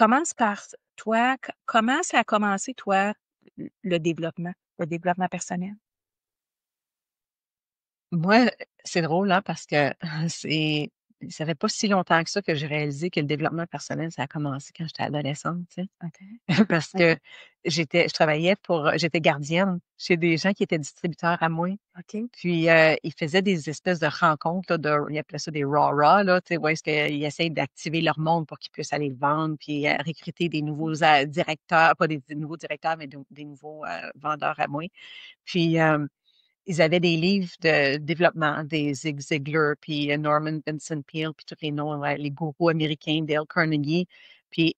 commence par toi. Comment ça a commencé, toi, le développement personnel? Moi, c'est drôle, hein, parce que c'est ça fait pas si longtemps que ça que j'ai réalisé que le développement personnel, ça a commencé quand j'étais adolescente, tu sais. OK. Parce que j'étais gardienne chez des gens qui étaient distributeurs à moi. OK. Puis, ils faisaient des espèces de rencontres, là, ils appelaient ça des rah-rah, là, tu sais, où est-ce qu'ils essayent d'activer leur monde pour qu'ils puissent aller vendre, puis recruter des nouveaux directeurs, pas des nouveaux directeurs, mais des nouveaux vendeurs à moi. Puis, ils avaient des livres de développement, des Zig Ziglar, puis Norman Vincent Peale, puis tous les noms, ouais, les gourous américains, Dale Carnegie. Puis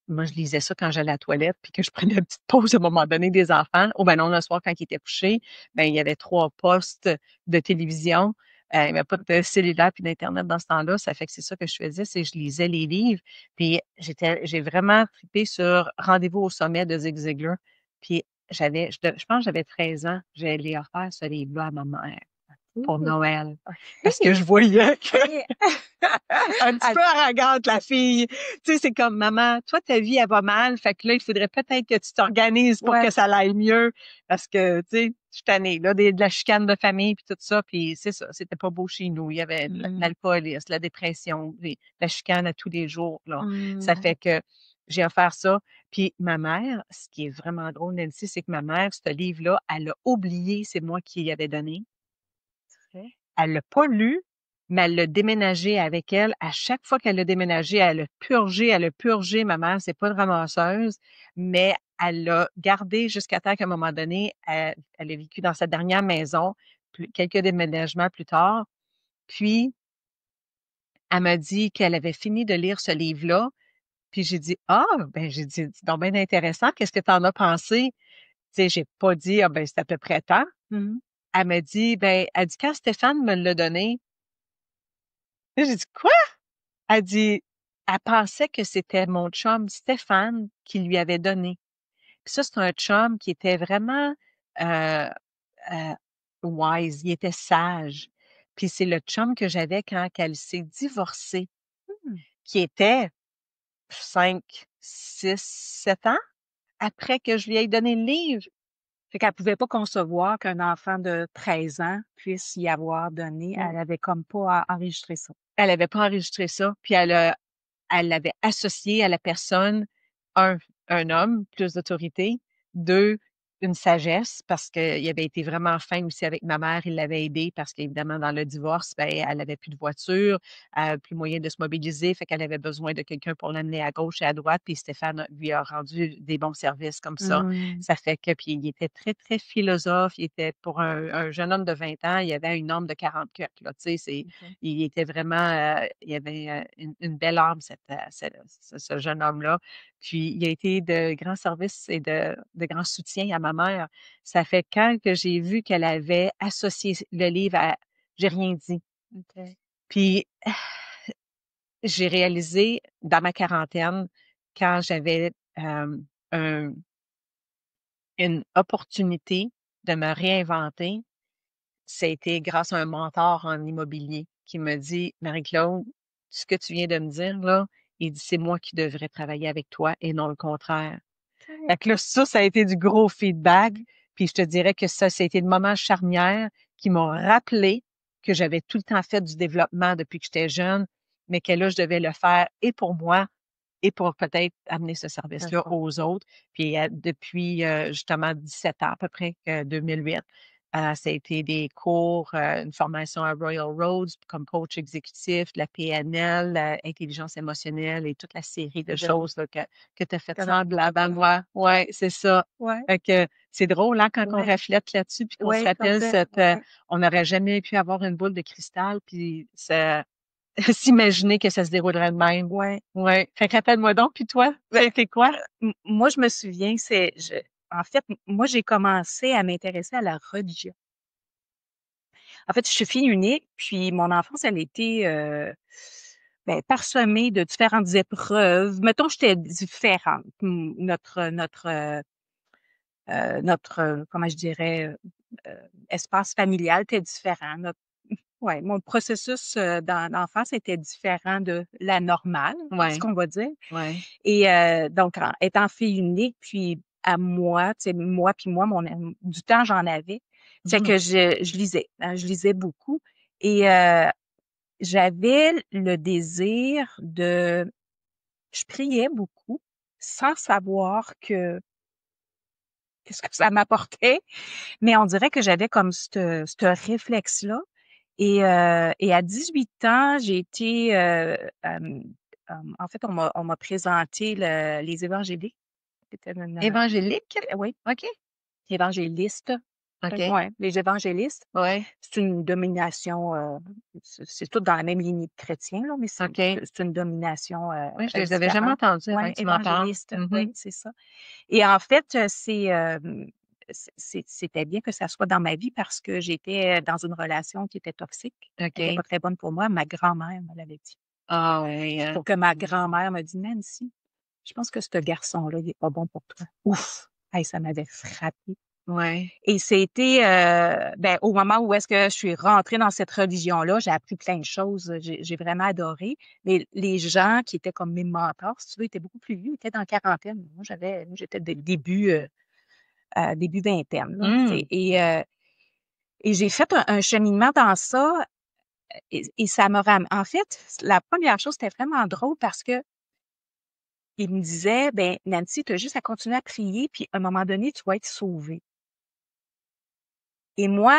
moi, je lisais ça quand j'allais à la toilette, puis que je prenais une petite pause à un moment donné des enfants. Ou ben non, le soir, quand ils étaient couchés, ben il y avait 3 postes de télévision. Il n'y avait pas de cellulaire puis d'Internet dans ce temps-là. Ça fait que c'est ça que je faisais, c'est que je lisais les livres. Puis j'ai vraiment trippé sur Rendez-vous au sommet de Zig Ziglar. Puis je pense que j'avais 13 ans. J'allais offert ce livre-là à ma mère pour Ouh! Noël. Parce que OK. je voyais que OK. un petit Ah, peu arrogante, la fille. Tu sais, c'est comme, maman, toi, ta vie, elle va mal. Fait que là, il faudrait peut-être que tu t'organises pour ouais. que ça aille mieux. Parce que, tu sais, je suis tannée, là, de la chicane de famille, puis tout ça. Puis c'est ça, c'était pas beau chez nous. Il y avait Mmh. l'alcoolisme, la dépression, la chicane à tous les jours, là. Ça Mmh. fait que j'ai offert ça. Puis ma mère, ce qui est vraiment drôle, Nancy, c'est que ma mère, ce livre-là, elle a oublié, c'est moi qui y avais donné. Vrai? Elle l'a pas lu, mais elle l'a déménagé avec elle. À chaque fois qu'elle l'a déménagé, elle a purgé. Ma mère, c'est pas de ramasseuse, mais elle l'a gardé jusqu'à temps qu'à un moment donné, elle a vécu dans sa dernière maison, quelques déménagements plus tard. Puis, elle m'a dit qu'elle avait fini de lire ce livre-là. Puis j'ai dit, ah, ben, j'ai dit, c'est donc bien intéressant. Qu'est-ce que tu en as pensé? Tu sais, j'ai pas dit, ah, ben, c'est à peu près tant. Mmh. Elle m'a dit, ben, elle dit, quand Stéphane me l'a donné, là, j'ai dit, quoi? Elle dit, elle pensait que c'était mon chum Stéphane qui lui avait donné. Puis ça, c'est un chum qui était vraiment euh, euh, wise, il était sage. Puis c'est le chum que j'avais quand elle s'est divorcée, Mmh. qui était 5, 6, 7 ans après que je lui ai donné le livre. Fait qu'elle pouvait pas concevoir qu'un enfant de 13 ans puisse y avoir donné. Mm. Elle avait comme pas enregistré ça. Elle avait pas enregistré ça, puis elle l'avait associé à la personne, un, un homme, plus d'autorité, deux, une sagesse, parce qu'il avait été vraiment fin aussi avec ma mère, il l'avait aidé parce qu'évidemment, dans le divorce, ben, elle avait plus de voiture, elle avait plus moyen de se mobiliser, fait qu'elle avait besoin de quelqu'un pour l'amener à gauche et à droite, puis Stéphane lui a rendu des bons services comme ça. Mmh. Ça fait que, puis il était très, très philosophe, il était pour un jeune homme de 20 ans, il avait une âme de 40 quelques, là, tu sais, OK. il était vraiment, il avait une belle âme, ce jeune homme-là. Puis, il a été de grands services et de grands soutiens à ma mère. Ça fait quand que j'ai vu qu'elle avait associé le livre à, j'ai rien dit. OK. Puis, j'ai réalisé dans ma quarantaine, quand j'avais un- une opportunité de me réinventer, ça a été grâce à un mentor en immobilier qui me dit, Marie-Claude, ce que tu viens de me dire, là, il dit, c'est moi qui devrais travailler avec toi et non le contraire. Fait que là, ça a été du gros feedback. Puis je te dirais que ça a été le moment charnière qui m'a rappelé que j'avais tout le temps fait du développement depuis que j'étais jeune, mais que là, je devais le faire et pour moi et pour peut-être amener ce service-là D'accord. aux autres. Puis depuis justement 17 ans à peu près, 2008, ça a été des cours, une formation à Royal Roads comme coach exécutif, de la PNL, intelligence émotionnelle et toute la série de De choses là, que tu as fait T'en as semblable à moi. Ouais, c'est ça. ouais, Fait que c'est drôle hein, quand on ouais, réfléchit là-dessus puis qu'on se ouais, rappelle complète, ouais. on n'aurait jamais pu avoir une boule de cristal puis ça s'imaginer que ça se déroulerait de même. Ouais. Ouais. Fait que rappelle-moi donc, puis toi, ça Ben, a été quoi? moi, je me souviens, en fait, moi, j'ai commencé à m'intéresser à la religion. En fait, je suis fille unique, puis mon enfance, elle a été, ben, parsemée de différentes épreuves. Mettons, j'étais différente. Comment je dirais, espace familial était différent. ouais, mon processus, dans l'enfance était différent de la normale, ce Ouais, qu'on va dire. ouais. Et donc, étant fille unique, puis à moi, tu sais, moi, du temps, j'en avais. Fait Mhm. que je lisais, hein, je lisais beaucoup. Et j'avais le désir je priais beaucoup sans savoir qu'est-ce que ça m'apportait, mais on dirait que j'avais comme ce réflexe-là. Et à 18 ans, j'ai été, en fait, on m'a présenté les évangéliques. C'était Évangélique? oui, OK. évangéliste. OK. Ouais, les évangélistes. Ouais. C'est une domination, c'est tout dans la même lignée de chrétiens, là, mais OK. c'est une domination Oui, je les avais jamais différente. entendus avant Ouais, que tu m'en parles. évangéliste, Mhm. oui, c'est ça. Et en fait, c'était bien que ça soit dans ma vie parce que j'étais dans une relation qui était toxique. Elle était pas OK. très bonne pour moi. Ma grand-mère me l'avait dit. Ah oui, hein. Pour que ma grand-mère me dise: «Nancy, je pense que ce garçon-là, il est pas bon pour toi». Ouf! Hey, ça m'avait frappée. Ouais. Et c'était, ben, au moment où est-ce que je suis rentrée dans cette religion-là, j'ai appris plein de choses. J'ai vraiment adoré. Mais les gens qui étaient comme mes mentors, si tu veux, étaient beaucoup plus vieux, ils étaient dans la quarantaine. Moi, j'étais début vingtaine, là, tu sais. Hum. Et j'ai fait un cheminement dans ça et ça m'a en fait, la première chose, c'était vraiment drôle parce que il me disait: «Ben, Nancy, tu as juste à continuer à prier, puis à un moment donné, tu vas être sauvée». Et moi,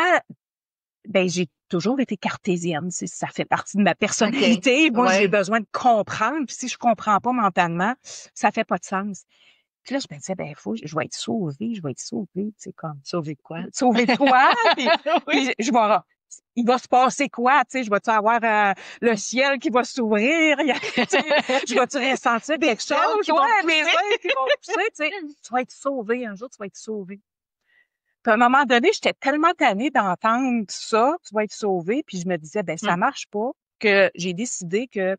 ben, j'ai toujours été cartésienne, ça fait partie de ma OK. personnalité. Moi, j'ai Ouais. besoin de comprendre, puis si je comprends pas mentalement, ça fait pas de sens. Puis là, je me disais: «Ben, je vais être sauvée, je vais être sauvée», tu sais, comme Sauvé de quoi? sauver de quoi? Puis, Oui. je vais, il va se passer quoi? Tu sais, je vais-tu avoir le ciel qui va s'ouvrir? Tu sais, je vais-tu ressentir Des quelque ailes chose? qui vont Ouais, mes pousser. ailes qui vont pousser, tu sais. Tu vas être sauvé, un jour, tu vas être sauvé. Puis à un moment donné, j'étais tellement tannée d'entendre ça, tu vas être sauvé, puis je me disais, ben ça Hum. marche pas, que j'ai décidé que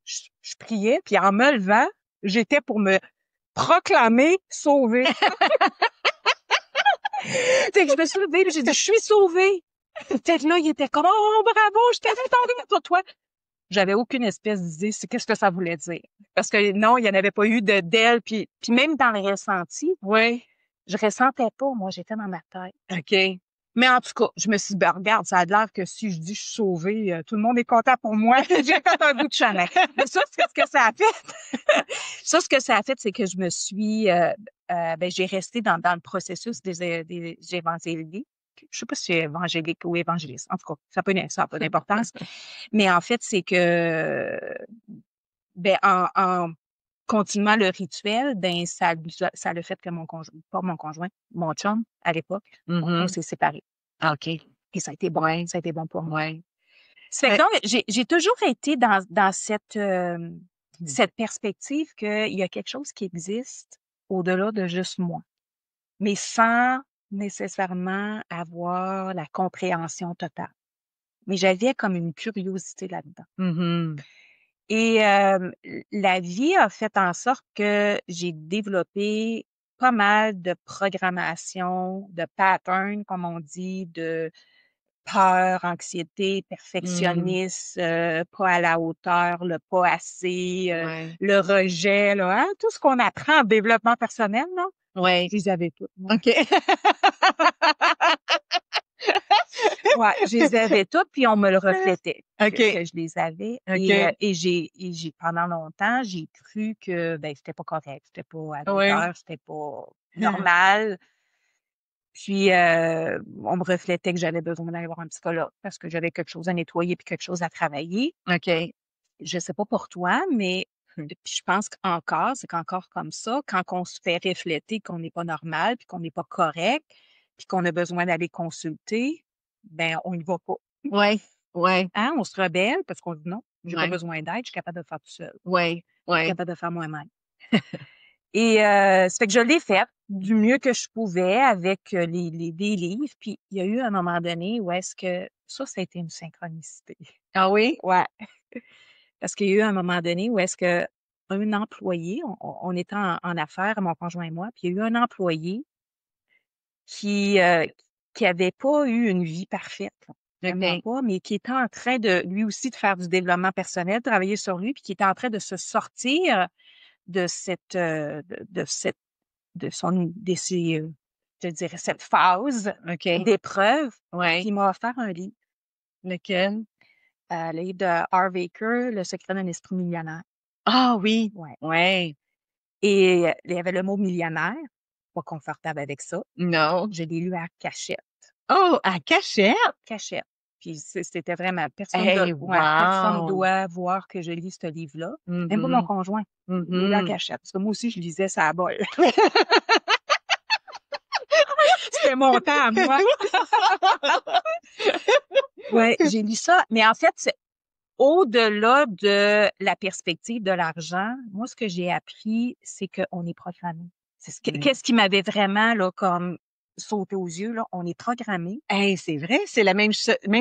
je priais, puis en me levant, j'étais pour me proclamer sauvée. Fait que je me suis levée, puis j'ai dit, je suis sauvée. Fait que là, il était comme, oh, bravo, je t'avais attendu pour toi. J'avais aucune espèce d'idée, c'est qu'est-ce que ça voulait dire. Parce que non, il n'y en avait pas eu d'elle, puis même dans le ressenti, Oui. je ressentais pas, moi, j'étais dans ma tête. OK. Mais en tout cas, je me suis dit, ben, regarde, ça a l'air que si je dis je suis sauvée, tout le monde est content pour moi. J'ai fait un bout de chemin. Mais ça, c'est ce que ça a fait. Ça, ce que ça a fait, c'est que je me suis, ben, j'ai resté dans le processus des évangéliques. Je sais pas si c'est évangélique ou évangéliste. En tout cas, ça n'a pas d'importance. Mais en fait, c'est que, ben, en continuant le rituel, ben, ça a le fait que mon conjoint, pas mon conjoint, mon chum, à l'époque, on Mhm. s'est séparés. OK. Et ça a été bon. Ouais. Ça a été bon pour moi. Ouais. Ça fait que Ben, donc, j'ai toujours été dans mmh. cette perspective qu'il y a quelque chose qui existe au-delà de juste moi, mais sans nécessairement avoir la compréhension totale. Mais j'avais comme une curiosité là-dedans. Mhm. Et la vie a fait en sorte que j'ai développé pas mal de programmation, de patterns, comme on dit, de peur, anxiété, Mmh. perfectionniste, pas à la hauteur, le pas assez, Ouais. le rejet, là, hein, tout ce qu'on apprend en développement personnel, là, Ouais. je les avais toutes, moi. OK. Ouais, je les avais toutes, puis on me le reflétait, OK. que je les avais. OK. Et j'ai pendant longtemps, j'ai cru que, ben, c'était pas correct, c'était pas à la Oui. hauteur, c'était pas normal. Puis, on me reflétait que j'avais besoin d'aller voir un psychologue parce que j'avais quelque chose à nettoyer puis quelque chose à travailler. OK. Je sais pas pour toi, mais Mmh. puis je pense qu'encore, c'est qu'encore comme ça, quand on se fait refléter qu'on n'est pas normal, puis qu'on n'est pas correct, puis qu'on a besoin d'aller consulter, ben on y va pas. Ouais. Ouais. Hein? On se rebelle parce qu'on dit non, j'ai pas Ouais. besoin d'aide, je suis capable de le faire tout seul. Ouais. Je suis Ouais. capable de faire moi-même. Et ça fait que je l'ai fait du mieux que je pouvais avec des livres. Puis il y a eu un moment donné où est-ce que ça a été une synchronicité. Ah oui? Ouais. Parce qu'il y a eu un moment donné où est-ce que un employé, on était en affaires, mon conjoint et moi, puis il y a eu un employé qui qui avait pas eu une vie parfaite. vraiment OK. pas, mais qui était en train de, lui aussi, de faire du développement personnel, travailler sur lui, puis qui était en train de se sortir de ses, je dirais, cette phase OK. d'épreuve, puis Ouais. il m'a offert un livre, Lequel? le livre de Harv Eker, Le secret d'un esprit millionnaire. Ah oui! Ouais. Ouais. Et il y avait le mot millionnaire, pas confortable avec ça. Non. Je l'ai lu à cachette, Oh, à cachette? cachette. Puis c'était vraiment Hey, personne wow! doit voir que je lis ce livre-là, même pas mon Mhm. conjoint. Je l'ai lu à Mhm. cachette, parce que moi aussi, je lisais ça à bol. C'était mon temps à moi. Ouais, j'ai lu ça, mais en fait, c'est au-delà de la perspective de l'argent, moi, ce que j'ai appris, c'est qu'on est programmé. Ouais. Qu'est-ce qui m'avait vraiment, là, comme sauté aux yeux, là? On est programmé. Hey, c'est vrai, c'est la même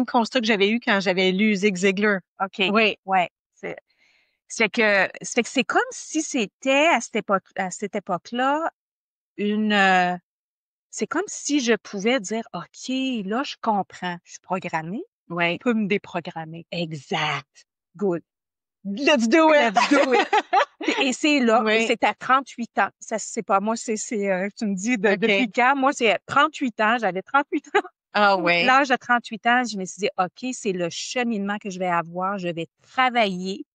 constat que j'avais eu quand j'avais lu Zig Ziglar. OK. Oui. Ouais. C'est comme si c'était à cette époque-là une, c'est comme si je pouvais dire, OK, là, je comprends. Je suis programmée. Je Oui. peux me déprogrammer. Exact. Good. Let's do it! Let's do it. Et c'est là, et Oui. c'est à 38 ans. Ça, c'est pas moi, tu me dis depuis OK. quand? Moi, c'est à 38 ans. J'avais 38 ans. Ah oui. L'âge de 38 ans, je me suis dit, OK, c'est le cheminement que je vais avoir. Je vais travailler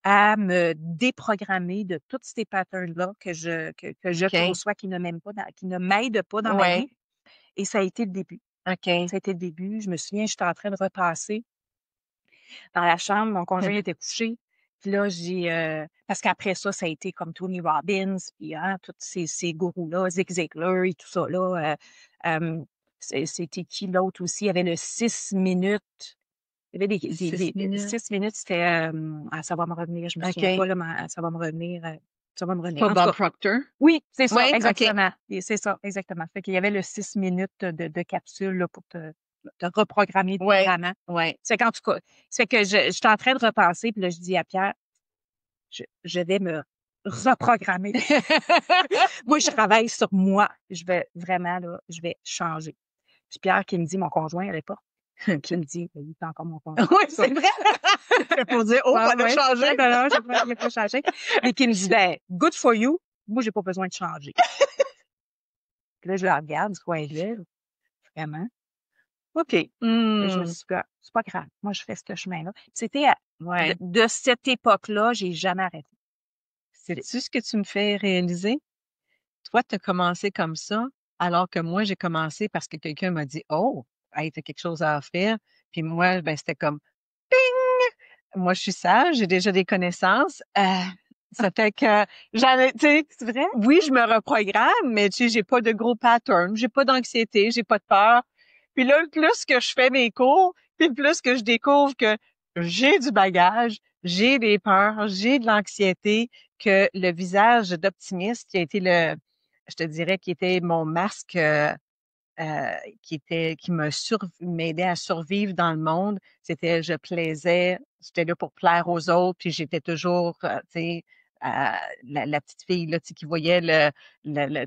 à me déprogrammer de tous ces patterns-là que je OK. conçois qui ne m'aident pas dans ma Oui. vie. Et ça a été le début. OK. Ça a été le début. Je me souviens, j'étais en train de repasser dans la chambre, mon conjoint était couché. Puis là, parce qu'après ça, ça a été comme Tony Robbins, puis hein, tous ces gourous-là, Zig Ziglar et tout ça là. C'était qui l'autre aussi? Il y avait le 6 minutes. Il y avait 6 minutes. 6 minutes, c'était ça va me revenir, je me souviens OK. pas, là, mais ça va me revenir. Ça va me revenir. Pas En tout Bob cas, Proctor? oui, c'est ça, Oui, OK. exactement. Et c'est ça, exactement. Fait qu'il y avait le 6 minutes de capsule là, pour te reprogrammer Oui. différemment. Oui. C'est qu'en tout cas, c'est que j'étais en train de repasser, puis là, je dis à Pierre, je vais me reprogrammer. Moi, je travaille sur moi. Je vais vraiment, là, je vais changer. Puis Pierre qui me dit, mon conjoint à l'époque, qui me dit, il est encore mon conjoint. Oui, c'est vrai. C'est pour dire, oh, Ouais, on a ouais. changé. Non, non, j'ai pas changé. Mais qui me dit, ben, good for you. Moi, j'ai pas besoin de changer. Puis là, je le regarde du coin de l'œil. Vraiment. OK. Et je me Hmm. suis dit, ah, c'est pas grave. Moi, je fais ce chemin-là. C'était Ouais. de cette époque-là, j'ai jamais arrêté. Sais-tu ce que tu me fais réaliser? Toi, tu as commencé comme ça, alors que moi, j'ai commencé parce que quelqu'un m'a dit, oh, hey, t'as quelque chose à offrir. Puis moi, ben, c'était comme, moi, je suis sage, j'ai déjà des connaissances. Ça fait que j'avais, tu sais, C'est vrai? oui, je me reprogramme, mais tu sais, j'ai pas de gros patterns, j'ai pas d'anxiété, j'ai pas de peur. Puis là, le plus que je fais mes cours, puis le plus que je découvre que j'ai du bagage, j'ai des peurs, j'ai de l'anxiété, que le visage d'optimiste qui a été je te dirais, qui était mon masque, m'aidait à survivre dans le monde. C'était, je plaisais, j'étais là pour plaire aux autres, puis j'étais toujours, tu sais, la petite fille là, tu sais, qui voyait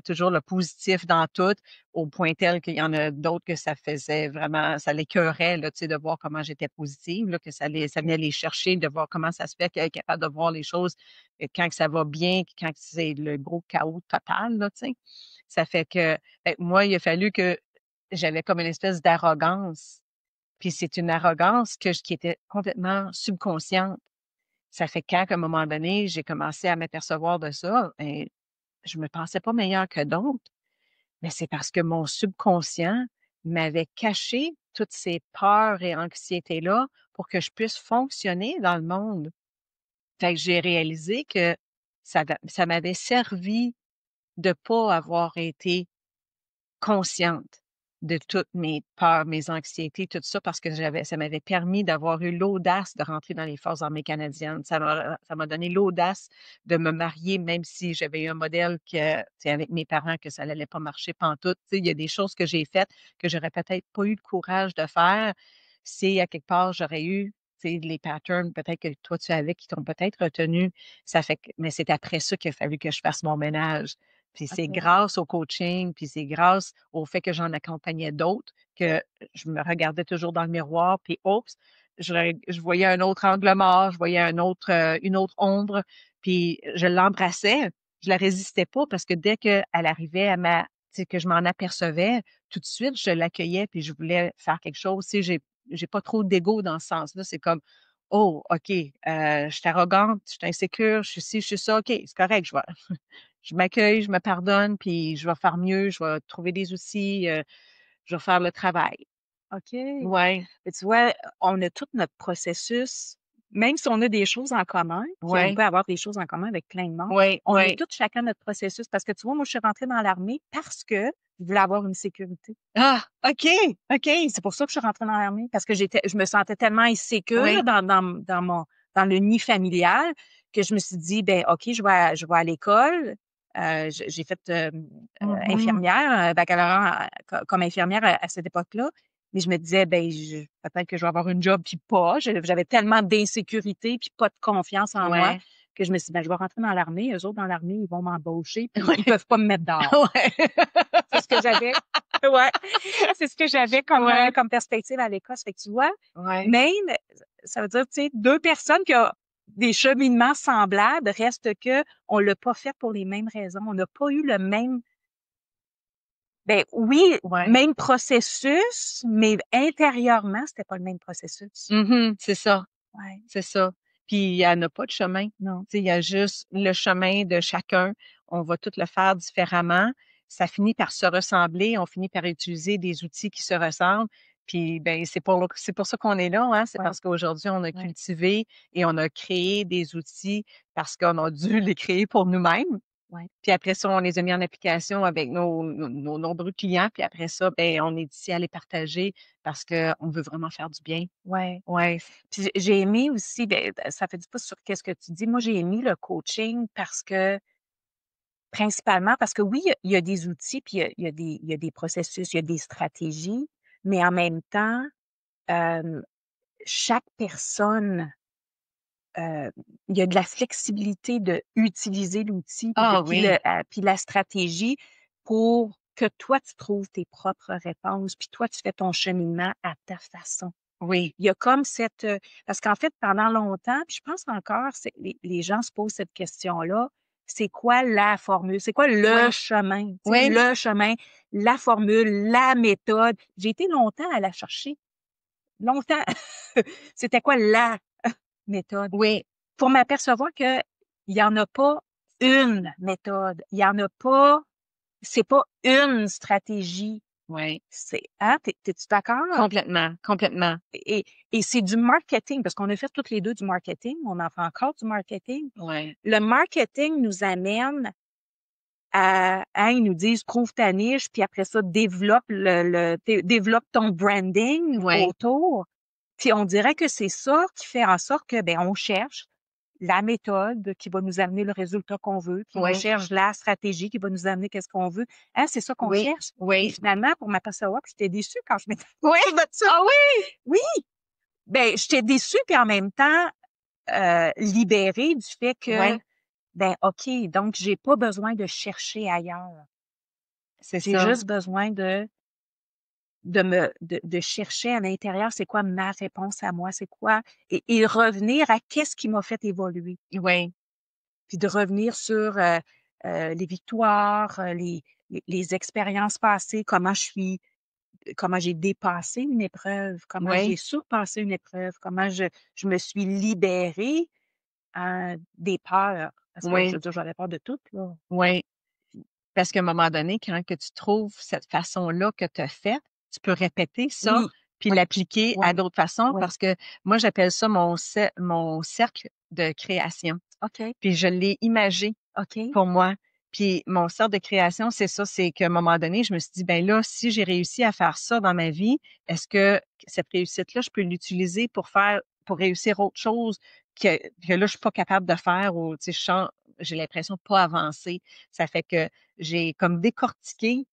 toujours le positif dans tout, au point tel qu'il y en a d'autres que ça faisait vraiment, ça l'écœurait là, tu sais, de voir comment j'étais positive, là, que ça venait les chercher, de voir comment ça se fait qu'elle est capable de voir les choses quand que ça va bien, quand c'est le gros chaos total, là, tu sais. Ça fait que moi, il a fallu que j'avais comme une espèce d'arrogance. Puis c'est une arrogance qui était complètement subconsciente. Ça fait qu'à un moment donné, j'ai commencé à m'apercevoir de ça, et je me pensais pas meilleure que d'autres, mais c'est parce que mon subconscient m'avait caché toutes ces peurs et anxiétés-là pour que je puisse fonctionner dans le monde. Fait que j'ai réalisé que ça m'avait servi de pas avoir été consciente de toutes mes peurs, mes anxiétés, tout ça, parce que ça m'avait permis d'avoir eu l'audace de rentrer dans les Forces armées canadiennes. Ça m'a donné l'audace de me marier, même si j'avais eu un modèle avec mes parents, que ça n'allait pas marcher pantoute. Tu sais, il y a des choses que j'ai faites que j'aurais peut-être pas eu le courage de faire si, à quelque part, j'aurais eu, tu sais, les patterns, peut-être que toi, tu avais, qui t'ont peut-être retenu. Mais c'est après ça qu'il a fallu que je fasse mon ménage. Puis c'est OK. grâce au coaching, puis c'est grâce au fait que j'en accompagnais d'autres que je me regardais toujours dans le miroir, puis oups, je voyais un autre angle mort, je voyais une autre ombre, puis je l'embrassais. Je la résistais pas parce que dès qu'elle arrivait tu sais, que je m'en apercevais, tout de suite, je l'accueillais puis je voulais faire quelque chose. Tu sais, j'ai pas trop d'ego dans ce sens-là. C'est comme, oh, OK, je suis arrogante, je suis insécure, je suis ci, je suis ça. OK, c'est correct, je m'accueille, je me pardonne, puis je vais faire mieux, je vais trouver des outils, je vais faire le travail. OK. Ouais, Mais tu vois, on a tout notre processus, même si on a des choses en commun, puis on ouais, peut avoir des choses en commun avec plein de monde, ouais, on a ouais. tout chacun notre processus. Parce que tu vois, moi, je suis rentrée dans l'armée parce que je voulais avoir une sécurité. Ah, OK, OK. C'est pour ça que je suis rentrée dans l'armée, parce que je me sentais tellement insécure Oui. dans le nid familial que je me suis dit, ben, OK, je vais à l'école. J'ai fait Mhm. infirmière, baccalauréat comme infirmière à cette époque-là. Mais je me disais, ben, peut-être que je vais avoir une job, puis pas. J'avais tellement d'insécurité, puis pas de confiance en moi Ouais. que je me suis dit, ben, je vais rentrer dans l'armée. Eux autres, dans l'armée, ils vont m'embaucher, puis ils Ouais. peuvent pas me mettre dehors. Ouais. C'est ce que j'avais. Ouais. C'est ce que j'avais Ouais. comme perspective à l'Écosse. Fait que tu vois, Ouais. même, ça veut dire, tu sais, deux personnes qui ont des cheminements semblables, reste que on l'a pas fait pour les mêmes raisons. On n'a pas eu le même, ben oui, Ouais. même processus, mais intérieurement, c'était pas le même processus. Mhm. C'est ça. Ouais. C'est ça. Puis il y en a pas de chemin. Tu Non. sais, il y a juste le chemin de chacun. On va tout le faire différemment. Ça finit par se ressembler. On finit par utiliser des outils qui se ressemblent. Puis ben c'est pour ça qu'on est là, hein. C'est Ouais. parce qu'aujourd'hui on a Ouais. cultivé et on a créé des outils parce qu'on a dû les créer pour nous-mêmes. Ouais. Puis après ça, on les a mis en application avec nos nombreux clients. Puis après ça, ben on est ici à les partager parce qu'on veut vraiment faire du bien. Ouais. Ouais. Puis j'ai aimé aussi, ben, ça fait du pas sur qu'est-ce que tu dis. Moi, j'ai aimé le coaching parce que, principalement, parce que oui, il y a des outils, puis il y a des processus, il y a des stratégies, mais en même temps, euh, chaque personne, euh, il y a de la flexibilité de utiliser l'outil, Ah oui. puis la stratégie pour que toi, tu trouves tes propres réponses, puis toi, tu fais ton cheminement à ta façon. Oui, Il y a comme parce qu'en fait, pendant longtemps, puis je pense encore, les gens se posent cette question-là, c'est quoi la formule? C'est quoi le oui, chemin? Tu sais, oui, le chemin, la formule, la méthode. J'ai été longtemps à la chercher. Longtemps. C'était quoi la méthode? oui, Pour m'apercevoir que il y en a pas une méthode. Il y en a pas, c'est pas une stratégie. oui, Hein? T'es-tu d'accord? complètement, complètement. Et, et c'est du marketing, parce qu'on a fait toutes les deux du marketing, on en fait encore du marketing. Oui, Le marketing nous amène ils nous disent prouve ta niche, puis après ça, développe ton branding oui, autour. Puis on dirait que c'est ça qui fait en sorte que, ben, on cherche la méthode qui va nous amener le résultat qu'on veut, puis on oui, cherche la stratégie qui va nous amener qu'est-ce qu'on veut. Hein, c'est ça qu'on oui, cherche. Puis oui, finalement, pour m'apercevoir, puis j'étais déçue quand je m'étais oui. de ça. Ah oui, Oui, ben, j'étais déçue, puis en même temps, libérée du fait que, oui, ben, OK, donc j'ai pas besoin de chercher ailleurs. c'est J'ai ça. juste besoin de chercher à l'intérieur, c'est quoi ma réponse à moi, c'est quoi, et revenir à qu'est-ce qui m'a fait évoluer. Oui, Puis de revenir sur les victoires, les expériences passées, comment j'ai dépassé une épreuve, comment j'ai oui, surpassé une épreuve, comment je me suis libérée des peurs. Parce que je oui, veux dire, j'avais peur de tout, là. oui. Parce qu'à un moment donné, quand que tu trouves cette façon-là que tu as faite, tu peux répéter ça Oui, puis oui, l'appliquer oui, à d'autres façons oui. parce que moi, j'appelle ça mon cercle de création. OK, Puis je l'ai imagé OK. pour moi. Puis mon cercle de création, c'est ça, c'est qu'à un moment donné, je me suis dit, ben là, si j'ai réussi à faire ça dans ma vie, est-ce que cette réussite-là, je peux l'utiliser pour réussir autre chose que là, je suis pas capable de faire ou, tu sais, j'ai l'impression de pas avancer. Ça fait que j'ai comme décortiqué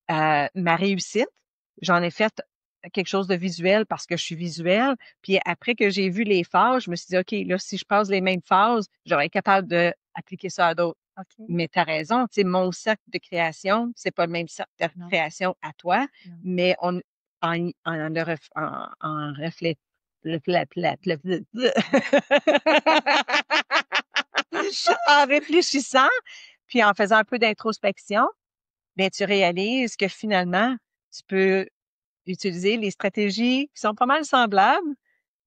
ma réussite. J'en ai fait quelque chose de visuel parce que je suis visuelle. Puis après que j'ai vu les phases, je me suis dit, OK, là, si je passe les mêmes phases, j'aurais être capable d'appliquer ça à d'autres. OK. Mais tu as raison, tu sais, mon cercle de création, c'est pas le même cercle de Non, création à toi, non. mais en reflet, en réfléchissant, puis en faisant un peu d'introspection, ben, tu réalises que finalement, tu peux utiliser les stratégies qui sont pas mal semblables,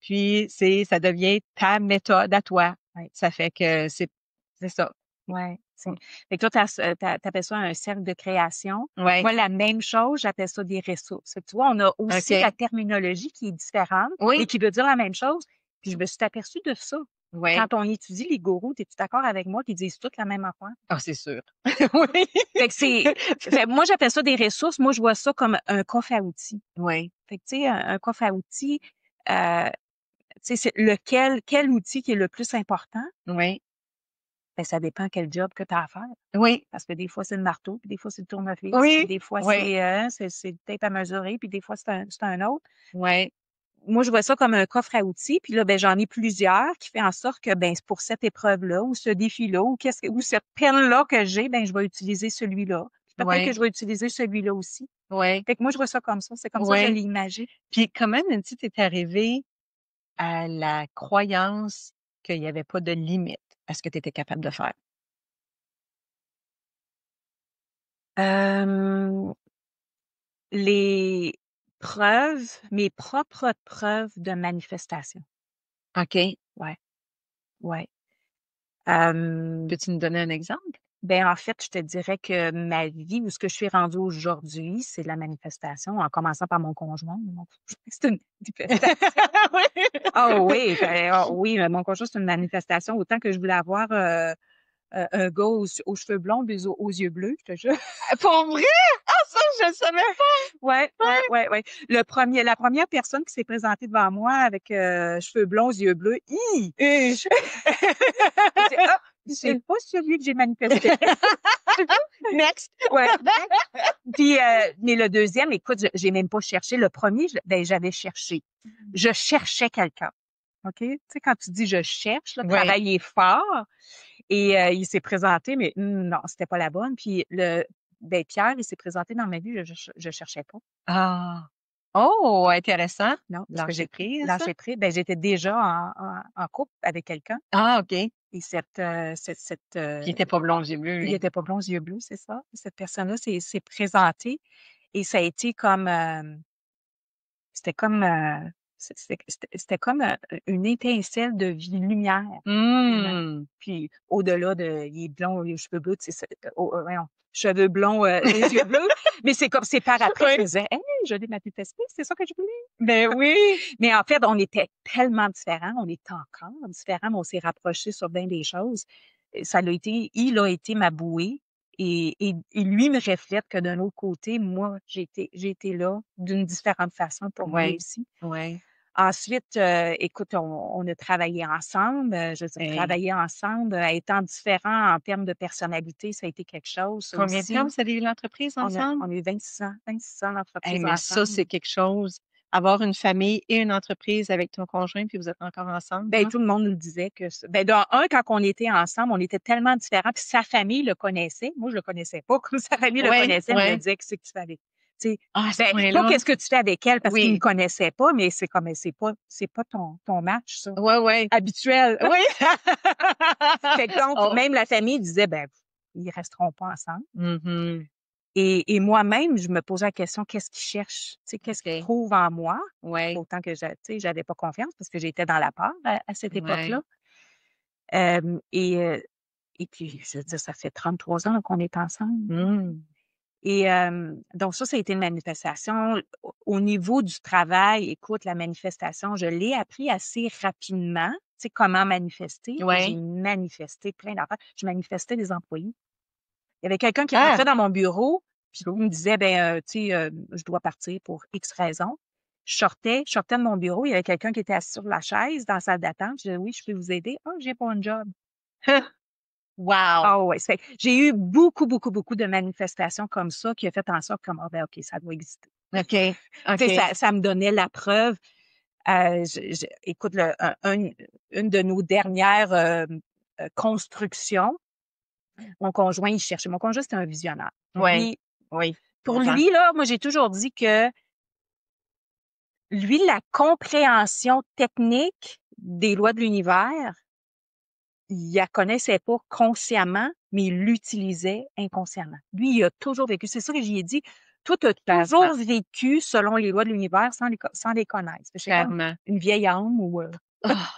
puis ça devient ta méthode à toi. Ouais. Ça fait que c'est ça. Ouais. Fait que toi, t'appelles ça un cercle de création. Ouais. Moi, la même chose, j'appelle ça des ressources. Fait que tu vois, on a aussi la OK. terminologie qui est différente, mais Oui. qui veut dire la même chose. Puis je me suis aperçue de ça. Oui. Quand on étudie les gourous, es-tu d'accord avec moi qu'ils disent toutes la même affaire? Ah, c'est sûr. Oui. Fait que moi, j'appelle ça des ressources. Moi, je vois ça comme un coffre à outils. Oui. Fait que, tu sais, un coffre à outils, euh, tu sais, c'est quel outil qui est le plus important? Oui. Ben, ça dépend quel job que tu as à faire. Oui. Parce que des fois, c'est le marteau, puis des fois, c'est le tournevis, puis Oui. des fois, Oui. c'est le tape à mesurer, puis des fois, c'est un autre. Oui. Moi, je vois ça comme un coffre à outils, puis là, ben, j'en ai plusieurs qui fait en sorte que, ben, pour cette épreuve-là, ou ce défi-là, ou cette peine-là que j'ai, ben, je vais utiliser celui-là. Puis peut-être que Oui. je vais utiliser celui-là aussi. Oui. Fait que moi, je vois ça comme ça. C'est comme ça que je Oui. l'ai imagé. Puis comment, Nancy, t'es arrivée à la croyance qu'il n'y avait pas de limite à ce que tu étais capable de faire? Euh, les mes propres preuves de manifestation. OK. Ouais, ouais. Euh, Peux-tu nous donner un exemple? ben, en fait, je te dirais que ma vie, où ce que je suis rendue aujourd'hui, c'est de la manifestation, en commençant par mon conjoint. Mon conjoint, c'est une manifestation. Oui. Ah oui, oui, mon conjoint, c'est une manifestation. Autant que je voulais avoir un gars aux cheveux blonds, mais aux yeux bleus, je te jure. Pour vrai? Ah, ça, je ne savais Ouais, pas. ouais, ouais, ouais. La première personne qui s'est présentée devant moi avec cheveux blonds, yeux bleus, j'ai dit, ah, c'est pas celui que j'ai manifesté. Next. Ouais. Puis, mais le deuxième, écoute, j'ai même pas cherché. Le premier, ben, j'avais cherché. Je cherchais quelqu'un. OK? Tu sais, quand tu dis je cherche, là, Oui. travailler fort. Et il s'est présenté, mais non, c'était pas la bonne. Puis ben, Pierre, il s'est présenté dans ma vie, je cherchais pas. Ah. Oh, intéressant. Non, parce que Lâcher prise. lâché prise. Ben, j'étais déjà en couple avec quelqu'un. Ah, OK. Et Puis il était pas blond aux yeux bleus, il lui. était pas blond aux yeux bleus, c'est ça. Cette personne-là s'est présentée et ça a été comme, c'était comme, c'était comme une étincelle de vie, lumière. Vraiment. Hum. Puis au-delà de il est blond, les cheveux bleus, tu sais, voyons, cheveux blonds, les yeux bleus, mais c'est par après je Oui. faisais: «Hey, je l'ai manifesté, c'est ça que je voulais». Ben oui. Mais en fait, on était tellement différents, on est encore différents, mais on s'est rapprochés sur bien des choses. Il a été ma bouée et lui me reflète que d'un autre côté, moi, j'ai été là d'une différente façon pour lui Oui. aussi. Oui. Ensuite, écoute, on a travaillé ensemble. Je veux dire, Hey. travailler ensemble, étant différents en termes de personnalité, ça a été quelque chose, ça Combien de temps aussi. vous avez eu l'entreprise ensemble? On a eu 26 ans Hey, d'entreprise mais ça, ensemble. c'est quelque chose. Avoir une famille et une entreprise avec ton conjoint, puis vous êtes encore ensemble, Ben, là? tout le monde nous disait que ben, quand on était ensemble, on était tellement différents, puis sa famille le connaissait. Moi, je le connaissais pas. Comme sa famille le Oui, connaissait, me le oui. disait: «Qu'est-ce que tu fais avec?» Tu sais, Ah, à ce ben, pas point-là? qu'est-ce que tu fais avec elle parce qu'il me Oui. connaissait pas, mais c'est comme, c'est pas ton match, ça, Oui, oui. habituel. Oui. Fait que donc, Oh. même la famille disait, ben, ils resteront pas ensemble. Mhm. Et moi-même, je me posais la question, qu'est-ce qu'ils cherchent? Tu sais, qu'est-ce qu'ils OK. trouvent en moi? Oui. Autant que tu sais, j'avais pas confiance parce que j'étais dans la peur à cette époque-là. Oui. Euh, et, euh, et puis, je veux dire, ça fait 33 ans là, qu'on est ensemble. Hum. Et donc ça a été une manifestation. Au niveau du travail, écoute, la manifestation, je l'ai appris assez rapidement. Tu sais, comment manifester. Et j'ai Oui. manifesté plein d'affaires. Je manifestais des employés. Il y avait quelqu'un qui Ah! rentrait dans mon bureau, puis il me disait, ben, tu sais, je dois partir pour X raison. Je sortais de mon bureau, il y avait quelqu'un qui était assis sur la chaise dans la salle d'attente. Je disais, oui, je peux vous aider. Ah, j'ai pas un job. Wow! Ah ouais, j'ai eu beaucoup, beaucoup, beaucoup de manifestations comme ça qui a fait en sorte que, ah, ben, OK, ça doit exister. OK. Tu sais, OK. ça me donnait la preuve. Écoute, une de nos dernières constructions, Mon conjoint, il cherchait. Mon conjoint, c'était un visionnaire. Oui, Lui, oui, pour j'entends. lui, là, moi, j'ai toujours dit que lui, la compréhension technique des lois de l'univers, il la connaissait pas consciemment, mais il l'utilisait inconsciemment. Lui, il a toujours vécu. C'est ça que j'y ai dit. Toi, tu as Clairement, toujours vécu selon les lois de l'univers sans les connaître. Je sais comme clairement. une vieille âme ou Ah!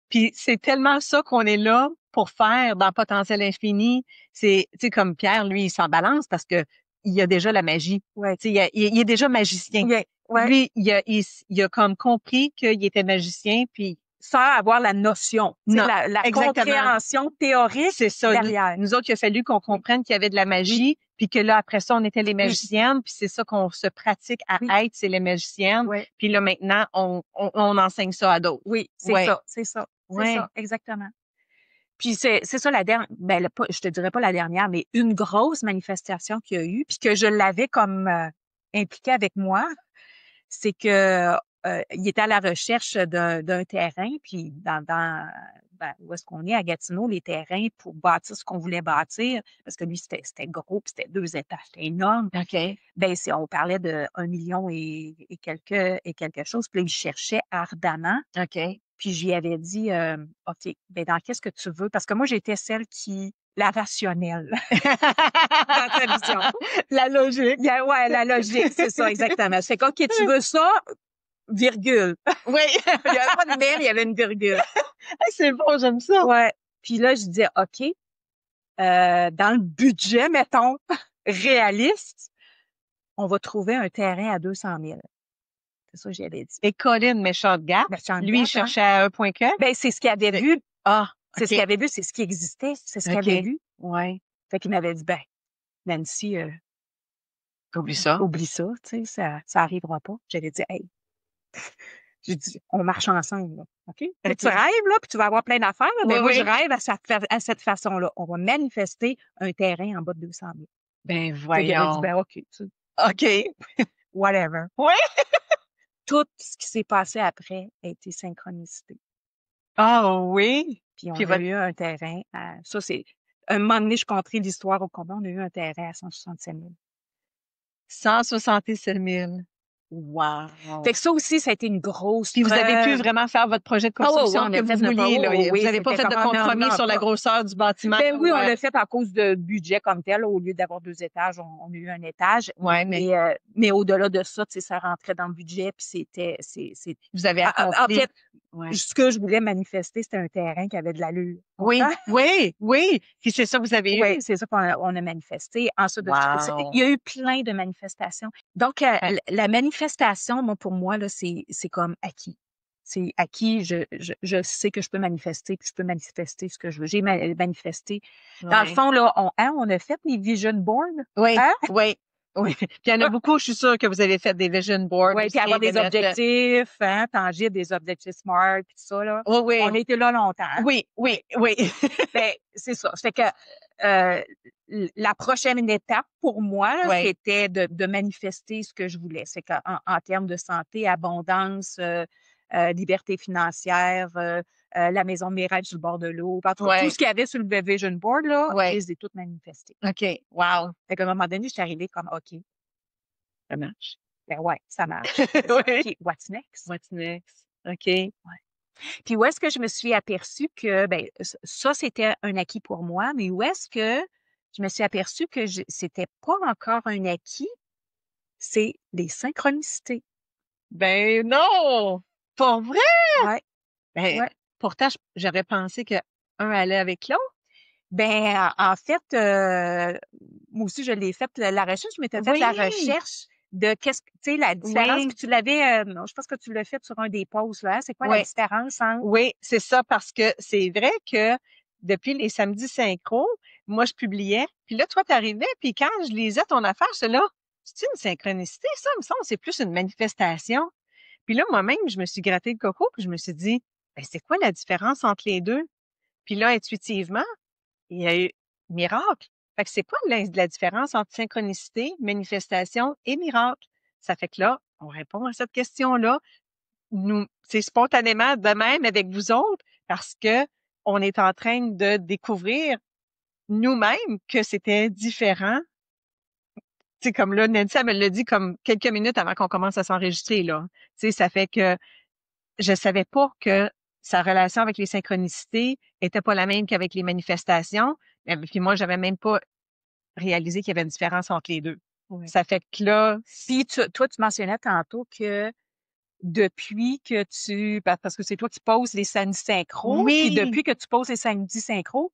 Puis c'est tellement ça qu'on est là pour faire dans Potentiel infini. C'est, tu sais, comme Pierre, lui, il s'en balance parce que il a déjà la magie. ouais. Tu sais, il est déjà magicien. Ouais. Lui, il a comme compris qu'il était magicien, puis Sans avoir la notion, tu sais, non, la exactement. compréhension théorique C'est ça. derrière. Nous autres, il a fallu qu'on Oui, comprenne qu'il y avait de la oui, magie, puis que là, après ça, on était les oui, magiciennes, puis c'est ça qu'on se pratique oui, à être, c'est les magiciennes. ouais, Puis là, maintenant, on enseigne ça à d'autres. oui, c'est Ouais, ça, c'est ça, c'est ouais, ça, exactement. Puis c'est ça la dernière, ben je te dirais pas la dernière, mais une grosse manifestation qu'il y a eu, puis que je l'avais comme impliquée avec moi, c'est que il était à la recherche d'un terrain, puis ben, où est-ce qu'on est à Gatineau, les terrains pour bâtir ce qu'on voulait bâtir, parce que lui c'était gros, puis c'était 2 étages, c'était énorme. OK, Ben on parlait de 1 million et quelque chose, puis là, il cherchait ardemment. OK. Puis j'y avais dit, OK, ben dans qu'est-ce que tu veux? Parce que moi, j'étais celle la rationnelle dans sa vision. La logique. Ouais, la logique, c'est ça, exactement. C'est OK, tu veux ça, virgule. Oui. Il y avait pas de mais, il y avait une virgule. Hey, c'est bon, j'aime ça. Ouais. Puis là, je disais, OK, dans le budget, mettons, réaliste, on va trouver un terrain à 200 000. C'est ça que j'avais dit. Et Colin, méchante gaffe. Merchant de Lui, il gaffe, hein? cherchait à 1.4. Ben, c'est ce qu'il avait vu. Ah, C'est ce qu'il OK. avait vu, c'est ce qui existait, c'est ce qu'il avait OK. lu. Ouais. Fait qu'il m'avait dit, ben, Nancy, Oublie ça. oublie ça, tu sais, ça arrivera pas. J'avais dit, hey, j'ai dit, on marche ensemble, là. OK? Là, tu OK. rêves, là, puis tu vas avoir plein d'affaires, là. Oui, Ben, moi, je oui. rêve à cette façon-là. On va manifester un terrain en bas de 200 000. Ben, Fait qu'il avait dit, voyons. ben, OK, tu sais, OK. whatever. Oui. Tout ce qui s'est passé après a été synchronicité. Ah oui. Puis on Puis a votre eu un terrain ça, c'est, un moment donné, je conterai l'histoire au combat, on a eu un terrain à 167 000. 167 000. Fait Wow. que ça aussi, ça a été une grosse Puis vous avez pu preuve. vraiment faire votre projet de Ah ouais, ouais, construction on que a vous fait notre vouliez, là. oh, Vous oui, n'avez pas c'était fait de comme non, compromis non, sur la pas. grosseur du bâtiment. Ben oui, on l'a fait à cause de budget comme tel. Au lieu d'avoir 2 étages, on a eu un étage. Ouais, mais Mais au-delà de ça, tu sais, ça rentrait dans le budget. Puis vous avez en accompli. fait, Ouais. ce que je voulais manifester, c'était un terrain qui avait de l'allure. Oui, Comprends? oui, oui. Puis c'est ça que vous avez eu. Oui, c'est ça on a manifesté. Ensuite de ça, il Wow. y a eu plein de manifestations. Donc, Euh, la manifestation, moi, pour moi, là, c'est comme acquis. C'est acquis. Je sais que je peux manifester, puis je peux manifester ce que je veux. J'ai manifesté. Dans le Ouais. fond, là, on a fait les vision boards. Oui, Hein? oui, oui. Puis il y en a beaucoup, je suis sûre que vous avez fait des vision boards Oui, puis aussi, avoir de des mettre. objectifs, hein, tangibles, des objectifs SMART, puis tout ça, là. Oui, On oui, a été là longtemps, hein? oui, Oui. oui, oui. Ben, c'est ça. Fait que euh, la prochaine étape pour moi, là, Oui, c'était de manifester ce que je voulais. C'est qu'en en termes de santé, abondance, liberté financière, la maison de mes rêves sur le bord de l'eau, en tout cas, tout oui, ce qu'il y avait sur le vision board, là, je oui. les ai toutes manifestées. OK. Wow. Fait qu'à un moment donné, je suis arrivée comme, OK, Ça marche. ben ouais, ça marche. C'est ça. Oui. OK, what's next? What's next? OK. Ouais. Puis où est-ce que je me suis aperçue que, ben, ça, c'était un acquis pour moi, mais où est-ce que je me suis aperçue que c'était pas encore un acquis, c'est les synchronicités. Ben non! Pour vrai? Ouais, Ben, ouais. pourtant, j'aurais pensé que un allait avec l'autre. Ben, en fait, moi aussi, je l'ai fait, la recherche, je m'étais fait la Oui, recherche de qu'est-ce que, tu sais, la différence, oui, puis tu l'avais, non, je pense que tu l'as fait sur un des posts, là, hein. C'est quoi la oui. différence entre, Oui, c'est ça, parce que c'est vrai que depuis les samedis synchro, moi, je publiais, puis là, toi, t'arrivais, puis quand je lisais ton affaire, c'est là, c'est une synchronicité, ça, il me semble, c'est plus une manifestation. Puis là, moi-même, je me suis gratté le coco, puis je me suis dit, ben, c'est quoi la différence entre les deux? Puis là, intuitivement, il y a eu miracle. Fait que c'est quoi la différence entre synchronicité, manifestation et miracle? Ça fait que là, on répond à cette question-là nous, c'est spontanément de même avec vous autres parce que on est en train de découvrir nous-mêmes que c'était différent. Tu sais, comme là, Nancy, elle me l'a dit comme quelques minutes avant qu'on commence à s'enregistrer, là. Tu sais, ça fait que je savais pas que sa relation avec les synchronicités était pas la même qu'avec les manifestations. Puis moi, j'avais même pas réalisé qu'il y avait une différence entre les deux. Ouais. Ça fait que là, Puis toi, tu mentionnais tantôt que depuis que parce que c'est toi qui poses les samedis synchro, puis oui, depuis que tu poses les samedis synchro,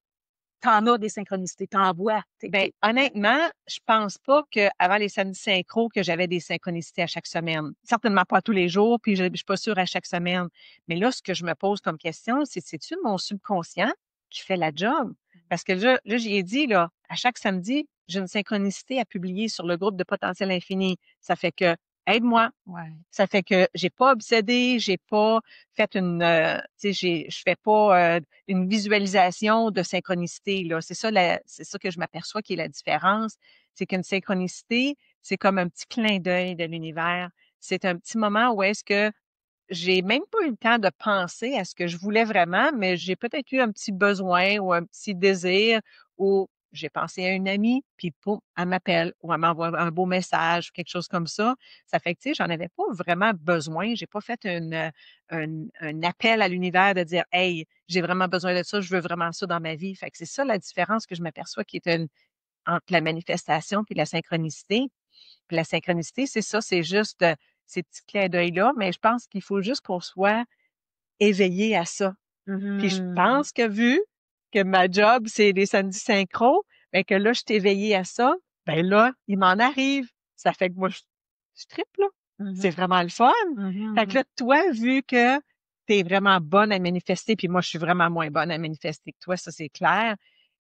t'en as des synchronicités, t'en vois. ben honnêtement, je pense pas que avant les samedis synchro que j'avais des synchronicités à chaque semaine. Certainement pas tous les jours, puis je suis pas sûre à chaque semaine. Mais là, ce que je me pose comme question, c'est-tu mon subconscient qui fait la job? Parce que là, j'y ai dit, là, à chaque samedi, j'ai une synchronicité à publier sur le groupe de Potentiel Infini. Ça fait que aide-moi. Ouais. Ça fait que j'ai pas obsédé, j'ai pas fait tu sais, je fais pas une visualisation de synchronicité là. C'est ça que je m'aperçois qui est la différence, c'est qu'une synchronicité, c'est comme un petit clin d'œil de l'univers. C'est un petit moment où est-ce que j'ai même pas eu le temps de penser à ce que je voulais vraiment, mais j'ai peut-être eu un petit besoin ou un petit désir ou j'ai pensé à une amie, puis poum, elle m'appelle ou elle m'envoie un beau message, quelque chose comme ça. Ça fait que, tu sais, j'en avais pas vraiment besoin. J'ai pas fait un appel à l'univers de dire, hey, j'ai vraiment besoin de ça, je veux vraiment ça dans ma vie. Fait que c'est ça la différence que je m'aperçois qui est entre la manifestation puis la synchronicité. Puis la synchronicité, c'est ça, c'est juste ces petits clins d'œil-là, mais je pense qu'il faut juste qu'on soit éveillé à ça. Puis je Mhm. pense que vu que ma job, c'est les samedis synchro, ben que là, je suis éveillée à ça, ben là, il m'en arrive. Ça fait que moi, je trippe, là. C'est Mhm. vraiment le fun. Fait que Mhm. là, toi, vu que tu es vraiment bonne à manifester, puis moi, je suis vraiment moins bonne à manifester que toi, ça, c'est clair.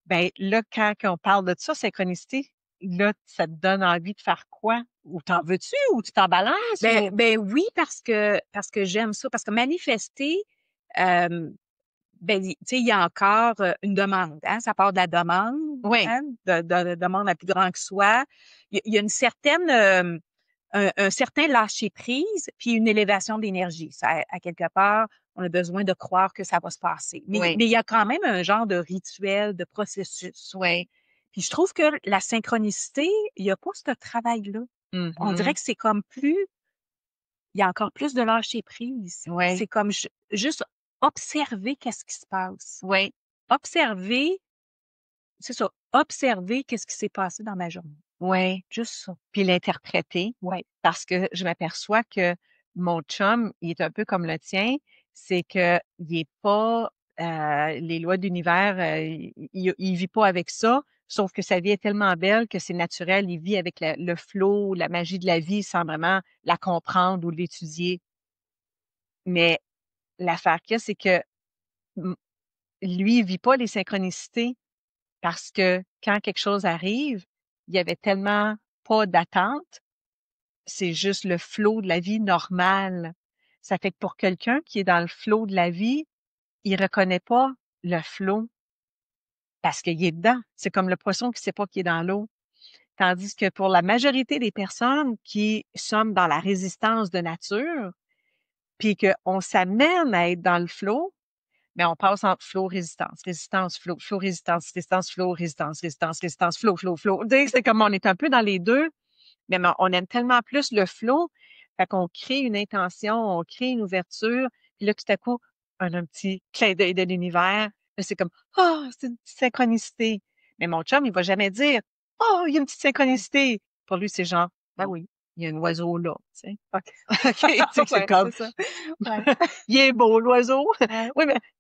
Ben là, quand on parle de ça, synchronicité, là, ça te donne envie de faire quoi? Ou t'en veux-tu? Ou tu t'en balances? Ou... Ben oui, parce que j'aime ça. Parce que manifester, euh, ben, tu sais, il y a encore une demande, hein, ça part de la demande, Oui, hein, de demande la plus grande que soit. Il y a une certaine, un certain lâcher-prise, puis une élévation d'énergie. Ça, à quelque part, on a besoin de croire que ça va se passer. Mais, oui, mais il y a quand même un genre de rituel, de processus. oui. Puis je trouve que la synchronicité, il n'y a pas ce travail-là. On dirait Mhm. que c'est comme plus, il y a encore plus de lâcher prise. Oui, C'est comme juste observer qu'est-ce qui se passe. oui, Observer, c'est ça, observer qu'est-ce qui s'est passé dans ma journée. oui. Juste ça. Puis l'interpréter Ouais. parce que je m'aperçois que mon chum, il est un peu comme le tien, c'est que il est pas les lois de l'univers, il vit pas avec ça, sauf que sa vie est tellement belle que c'est naturel, il vit avec le flow, la magie de la vie sans vraiment la comprendre ou l'étudier. Mais l'affaire qu'il y a, c'est que m- lui, il vit pas les synchronicités parce que quand quelque chose arrive, il y avait tellement pas d'attente. C'est juste le flot de la vie normale. Ça fait que pour quelqu'un qui est dans le flot de la vie, il reconnaît pas le flot parce qu'il est dedans. C'est comme le poisson qui sait pas qu'il est dans l'eau. Tandis que pour la majorité des personnes qui sommes dans la résistance de nature, puis qu'on s'amène à être dans le flot, mais on passe entre flow, résistance, résistance, flow, flow, résistance, résistance, flow, résistance, résistance, résistance, flow, flow, flow. Tu sais, c'est comme on est un peu dans les deux, mais on aime tellement plus le flow, fait qu'on crée une intention, on crée une ouverture, puis là, tout à coup, un petit clin d'œil de l'univers. Là, c'est comme, oh, c'est une petite synchronicité. Mais mon chum, il va jamais dire, oh, il y a une petite synchronicité. Pour lui, c'est genre, ben oui, il y a un oiseau là, tu sais. OK. OK, tu sais, c'est Ouais, comme, c'est ça. Ouais. il est beau, l'oiseau. Ouais.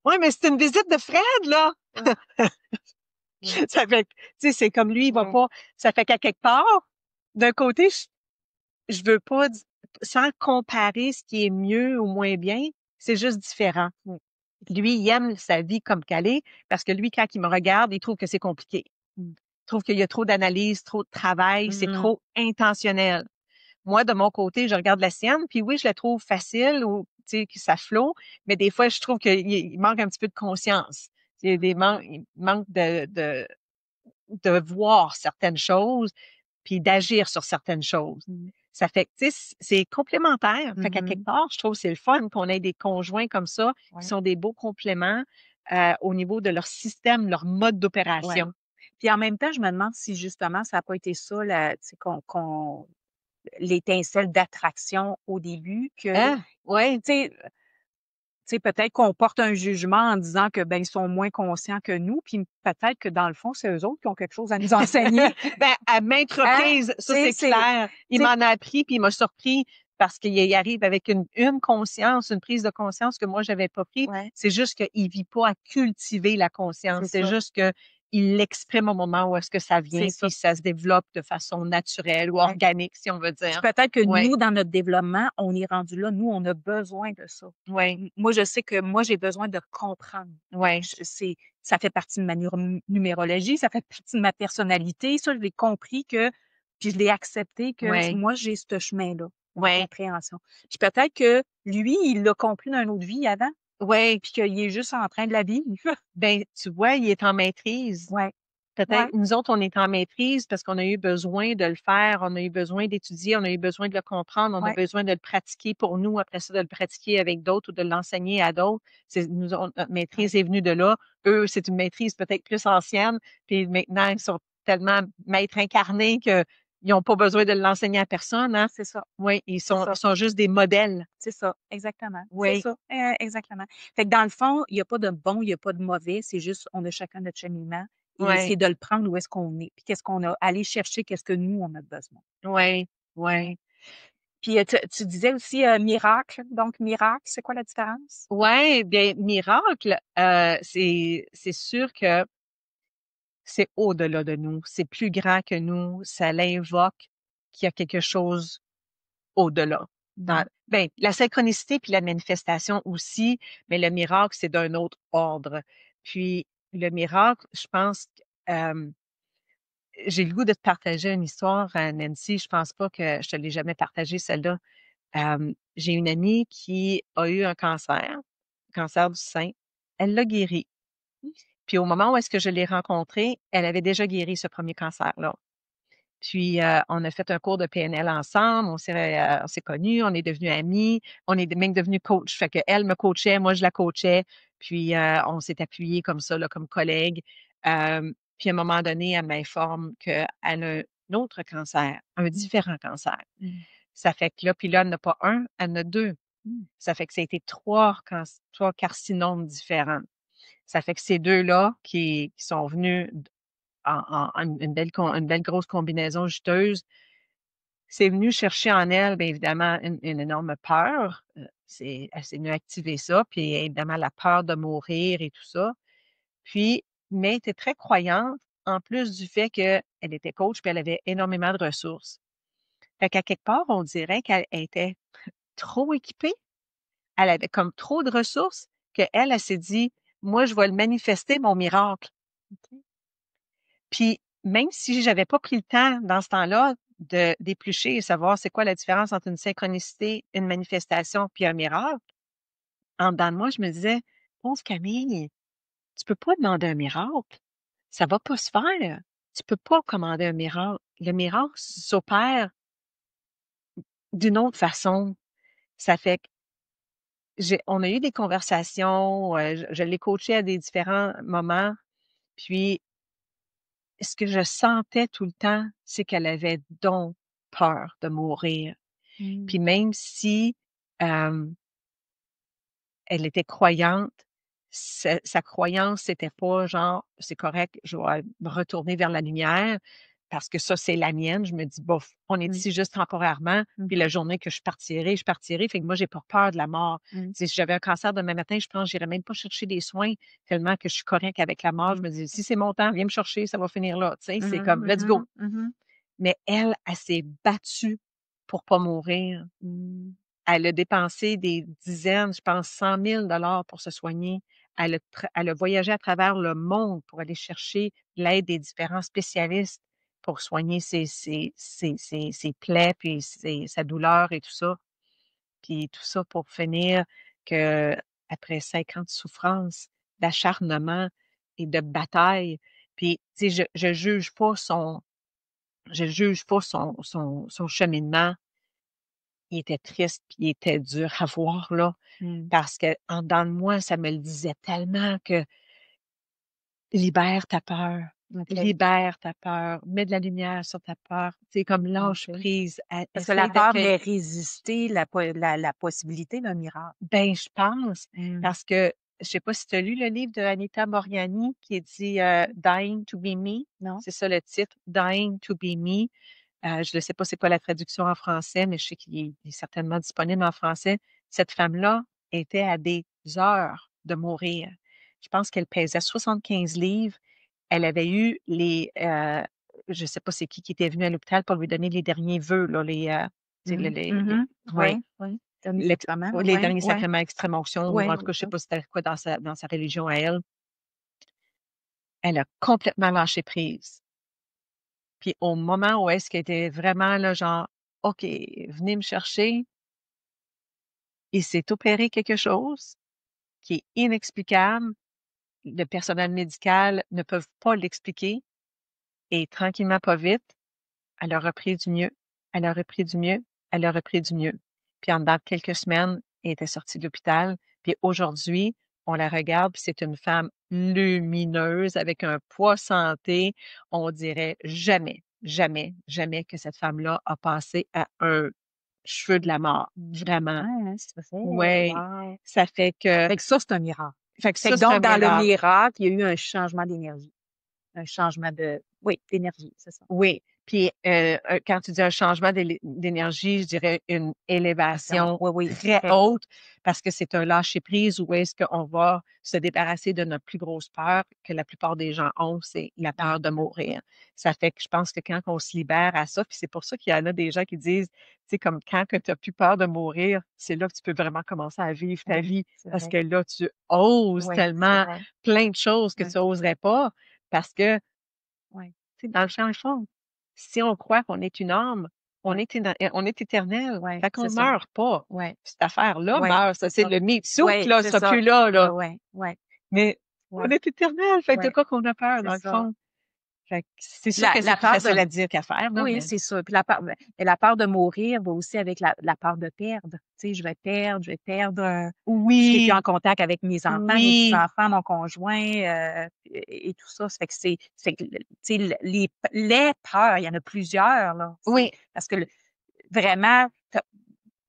Oui, mais c'est une visite de Fred, là. Ouais. Ouais. Ça fait, que, tu sais, c'est comme lui, il va Ouais. pas, ça fait qu'à quelque part, d'un côté, je veux pas, sans comparer ce qui est mieux ou moins bien, c'est juste différent. Ouais. Lui, il aime sa vie comme qu'elle est parce que lui, quand il me regarde, il trouve que c'est compliqué. Mm. Il trouve qu'il y a trop d'analyse, trop de travail, c'est Mhm. trop intentionnel. Moi, de mon côté, je regarde la sienne, puis oui, je la trouve facile ou, tu sais, que ça flot, mais des fois, je trouve qu'il manque un petit peu de conscience. Il manque de voir certaines choses, puis d'agir sur certaines choses. Mhm. Ça fait que, tu sais, c'est complémentaire. Fait qu'à quelque Mhm. part, je trouve que c'est le fun qu'on ait des conjoints comme ça, qui Ouais. sont des beaux compléments au niveau de leur système, leur mode Ouais. d'opération. Puis en même temps, je me demande si justement ça a pas été ça la tu sais qu'on l'étincelle d'attraction au début que tu Hein? Ouais. sais peut-être qu'on porte un jugement en disant que, ben, ils sont moins conscients que nous, puis peut-être que dans le fond, c'est eux autres qui ont quelque chose à nous enseigner. Ben, à maintes Hein? reprises, ça, Tu sais, c'est clair. Il tu sais m'en a appris, puis il m'a surpris parce qu'il y arrive avec une conscience, une prise de conscience que moi, j'avais pas pris. ouais, C'est juste qu'il vit pas à cultiver la c'est conscience. C'est ça, juste que il l'exprime au moment où est-ce que ça c'est vient, ça, puis ça se développe de façon naturelle ou ouais. organique, si on veut Puis dire. peut-être que Ouais, nous, dans notre développement, on est rendu là, nous, on a besoin de ça. ouais, Moi, je sais que moi, j'ai besoin de comprendre. ouais, Ça fait partie de ma numérologie, ça fait partie de ma personnalité. Ça, je l'ai compris puis je l'ai accepté que ouais, moi, j'ai ce chemin-là, la ouais, compréhension. Puis peut-être que lui, il l'a compris dans une autre vie avant, ouais. puis qu'il est juste en train de la vivre. Ben, tu vois, il est en maîtrise. Ouais, Peut-être, ouais, nous autres, on est en maîtrise parce qu'on a eu besoin de le faire, on a eu besoin d'étudier, on a eu besoin de le comprendre, on a ouais, besoin de le pratiquer pour nous, après ça, de le pratiquer avec d'autres ou de l'enseigner à d'autres. Notre ouais. maîtrise est venue de là. Eux, c'est une maîtrise peut-être plus ancienne, puis maintenant, ils sont tellement maîtres incarnés qu'ils n'ont pas besoin de l'enseigner à personne, hein. C'est ça, Oui, c'est ça. ils sont juste des modèles. C'est ça, exactement. C'est Oui, ça, exactement. Fait que dans le fond, il y a pas de bon, il y a pas de mauvais, c'est juste on a chacun notre cheminement et oui, c'est de le prendre où est-ce qu'on est, puis qu'est-ce qu'on a aller chercher qu'est-ce que nous on a besoin. oui, Ouais. oui. Puis tu disais aussi miracle, donc miracle, c'est quoi la différence? Ouais, bien, miracle, c'est sûr que c'est au-delà de nous, c'est plus grand que nous, ça l'invoque qu'il y a quelque chose au-delà. Mhm. Ben, la synchronicité puis la manifestation aussi, mais le miracle, c'est d'un autre ordre. Puis le miracle, je pense, euh, j'ai le goût de te partager une histoire, Nancy. Je pense pas que je te l'ai jamais partagée, celle-là. J'ai une amie qui a eu un cancer du sein. Elle l'a guéri. Puis au moment où est-ce que je l'ai rencontrée, elle avait déjà guéri ce premier cancer-là. Puis on a fait un cours de PNL ensemble, on s'est connus, on est devenus amis, on est même devenus coach. Fait que elle me coachait, moi je la coachais, puis on s'est appuyés comme ça, là, comme collègues. Puis à un moment donné, elle m'informe qu'elle a un autre cancer, un différent cancer. Mm. Ça fait que là, puis là, elle n'a pas un, elle en a deux. Mm. Ça fait que ça a été trois carcinomes différents. Ça fait que ces deux-là qui sont venus en une belle grosse combinaison juteuse, c'est venu chercher en elle, bien évidemment, une énorme peur. Elle s'est venue activer ça, puis évidemment la peur de mourir et tout ça. Puis, mais elle était très croyante, en plus du fait qu'elle était coach, puis elle avait énormément de ressources. Fait qu'à quelque part, on dirait qu'elle était trop équipée. Elle avait comme trop de ressources qu'elle, elle s'est dit, moi, je vais le manifester, mon miracle. OK. Puis, même si j'avais pas pris le temps dans ce temps-là de d'éplucher et savoir c'est quoi la différence entre une synchronicité, une manifestation puis un miracle, en dedans de moi, je me disais, pauvre Camille, tu peux pas demander un miracle. Ça va pas se faire. Tu peux pas commander un miracle. Le miracle s'opère d'une autre façon. Ça fait que on a eu des conversations, je l'ai coachée à des différents moments, puis ce que je sentais tout le temps, c'est qu'elle avait donc peur de mourir. Puis Mm. même si elle était croyante, sa croyance, c'était pas genre c'est correct, je vais me retourner vers la lumière parce que ça, c'est la mienne. Je me dis, bof, on est Mm. ici juste temporairement, puis la Mhm. journée que je partirai, je partirai. Fait que moi, j'ai pas peur de la mort. Mm. Si j'avais un cancer demain matin, je pense que j'irais même pas chercher des soins tellement que je suis correct avec la mort. Je Mm. me dis, si c'est mon temps, viens me chercher, ça va finir là. Tu sais, c'est comme, Mhm, let's go. mhm, mhm. Mais elle s'est battue pour pas mourir. Mm. Elle a dépensé des dizaines, je pense 100 000 $ pour se soigner. Elle a voyagé à travers le monde pour aller chercher l'aide des différents spécialistes pour soigner ses plaies, puis sa douleur et tout ça. Puis tout ça pour finir que après 5 ans de souffrance, d'acharnement et de bataille, puis tu sais, je juge pas son cheminement. Il était triste, puis il était dur à voir, là, Mm. parce que en dedans de moi, ça me le disait tellement que libère ta peur, OK. libère ta peur, mets de la lumière sur ta peur, tu sais, comme lâche OK. prise, Parce que la essaye peur d'accueillir. venait résister la possibilité d'un miracle. Ben, je pense, Mmh. parce que je sais pas si tu as lu le livre de Anita Moriani qui dit Dying to be me. Non? C'est ça le titre, Dying to be me. Je ne sais pas c'est quoi la traduction en français, mais je sais qu'il est certainement disponible en français. Cette femme-là était à des heures de mourir. Je pense qu'elle pesait 75 livres. Elle avait eu je ne sais pas c'est qui était venu à l'hôpital pour lui donner les derniers vœux, là, tu sais, Mmh. Mmh. ouais, Oui, oui. Dernier l'ex- sacrement. les Oui, derniers oui. sacrements extrême-onction, ou Oui, en tout oui, cas, je sais oui. pas c'était quoi dans sa religion à elle. Elle a complètement lâché prise. Puis au moment où est-ce qu'elle était vraiment là, genre, OK, venez me chercher, il s'est opéré quelque chose qui est inexplicable. Le personnel médical ne peuvent pas l'expliquer. Et tranquillement, pas vite, elle a repris du mieux. Elle a repris du mieux. Elle a repris du mieux. Puis en dedans de quelques semaines, elle était sortie de l'hôpital. Puis aujourd'hui, on la regarde, puis c'est une femme lumineuse avec un poids santé. On dirait jamais, jamais, jamais que cette femme-là a passé à un cheveu de la mort. Vraiment. Ouais, hein, c'est vrai. Ouais. Wow! Ça fait que, Fait que ça, c'est un miracle. fait que Fait ça, que c'est un donc, dans le miracle. miracle, il y a eu un changement d'énergie. Un changement oui, d'énergie, c'est ça. Oui. Puis quand tu dis un changement d'énergie, je dirais une élévation Oui, oui, très très. haute parce que c'est un lâcher-prise où est-ce qu'on va se débarrasser de notre plus grosse peur que la plupart des gens ont, c'est la peur de mourir. Ça fait que je pense que quand on se libère à ça, puis c'est pour ça qu'il y en a des gens qui disent, tu sais, comme quand tu n'as plus peur de mourir, c'est là que tu peux vraiment commencer à vivre ta Oui, vie c'est parce vrai. que là, tu oses Oui, c'est tellement vrai. plein de choses que Oui, tu n'oserais pas parce que oui, tu sais, dans le champ le fond, si on croit qu'on est une âme, oui, on est éternel. oui, Fait c'est qu'on ça. meurt pas. Oui, Cette affaire-là oui, meurt. Ça, c'est c'est ça. le meat suit, Oui, là, c'est sera ça. plus là, Oui, là. oui, oui, Mais on oui, est éternel. Fait que oui, de quoi qu'on a peur, c'est dans le ça. fond? Fait que c'est sûr La que c'est la plus peur facile de à dire qu'à faire, là, Oui, mais c'est ça. Puis la peur de mourir va aussi avec la peur de perdre. Tu sais, je vais perdre, je serai plus en oui, contact avec mes enfants, mes oui, petits-enfants, mon conjoint, et tout ça. Ça fait que tu sais, les peurs, il y en a plusieurs, là. oui, Parce que vraiment,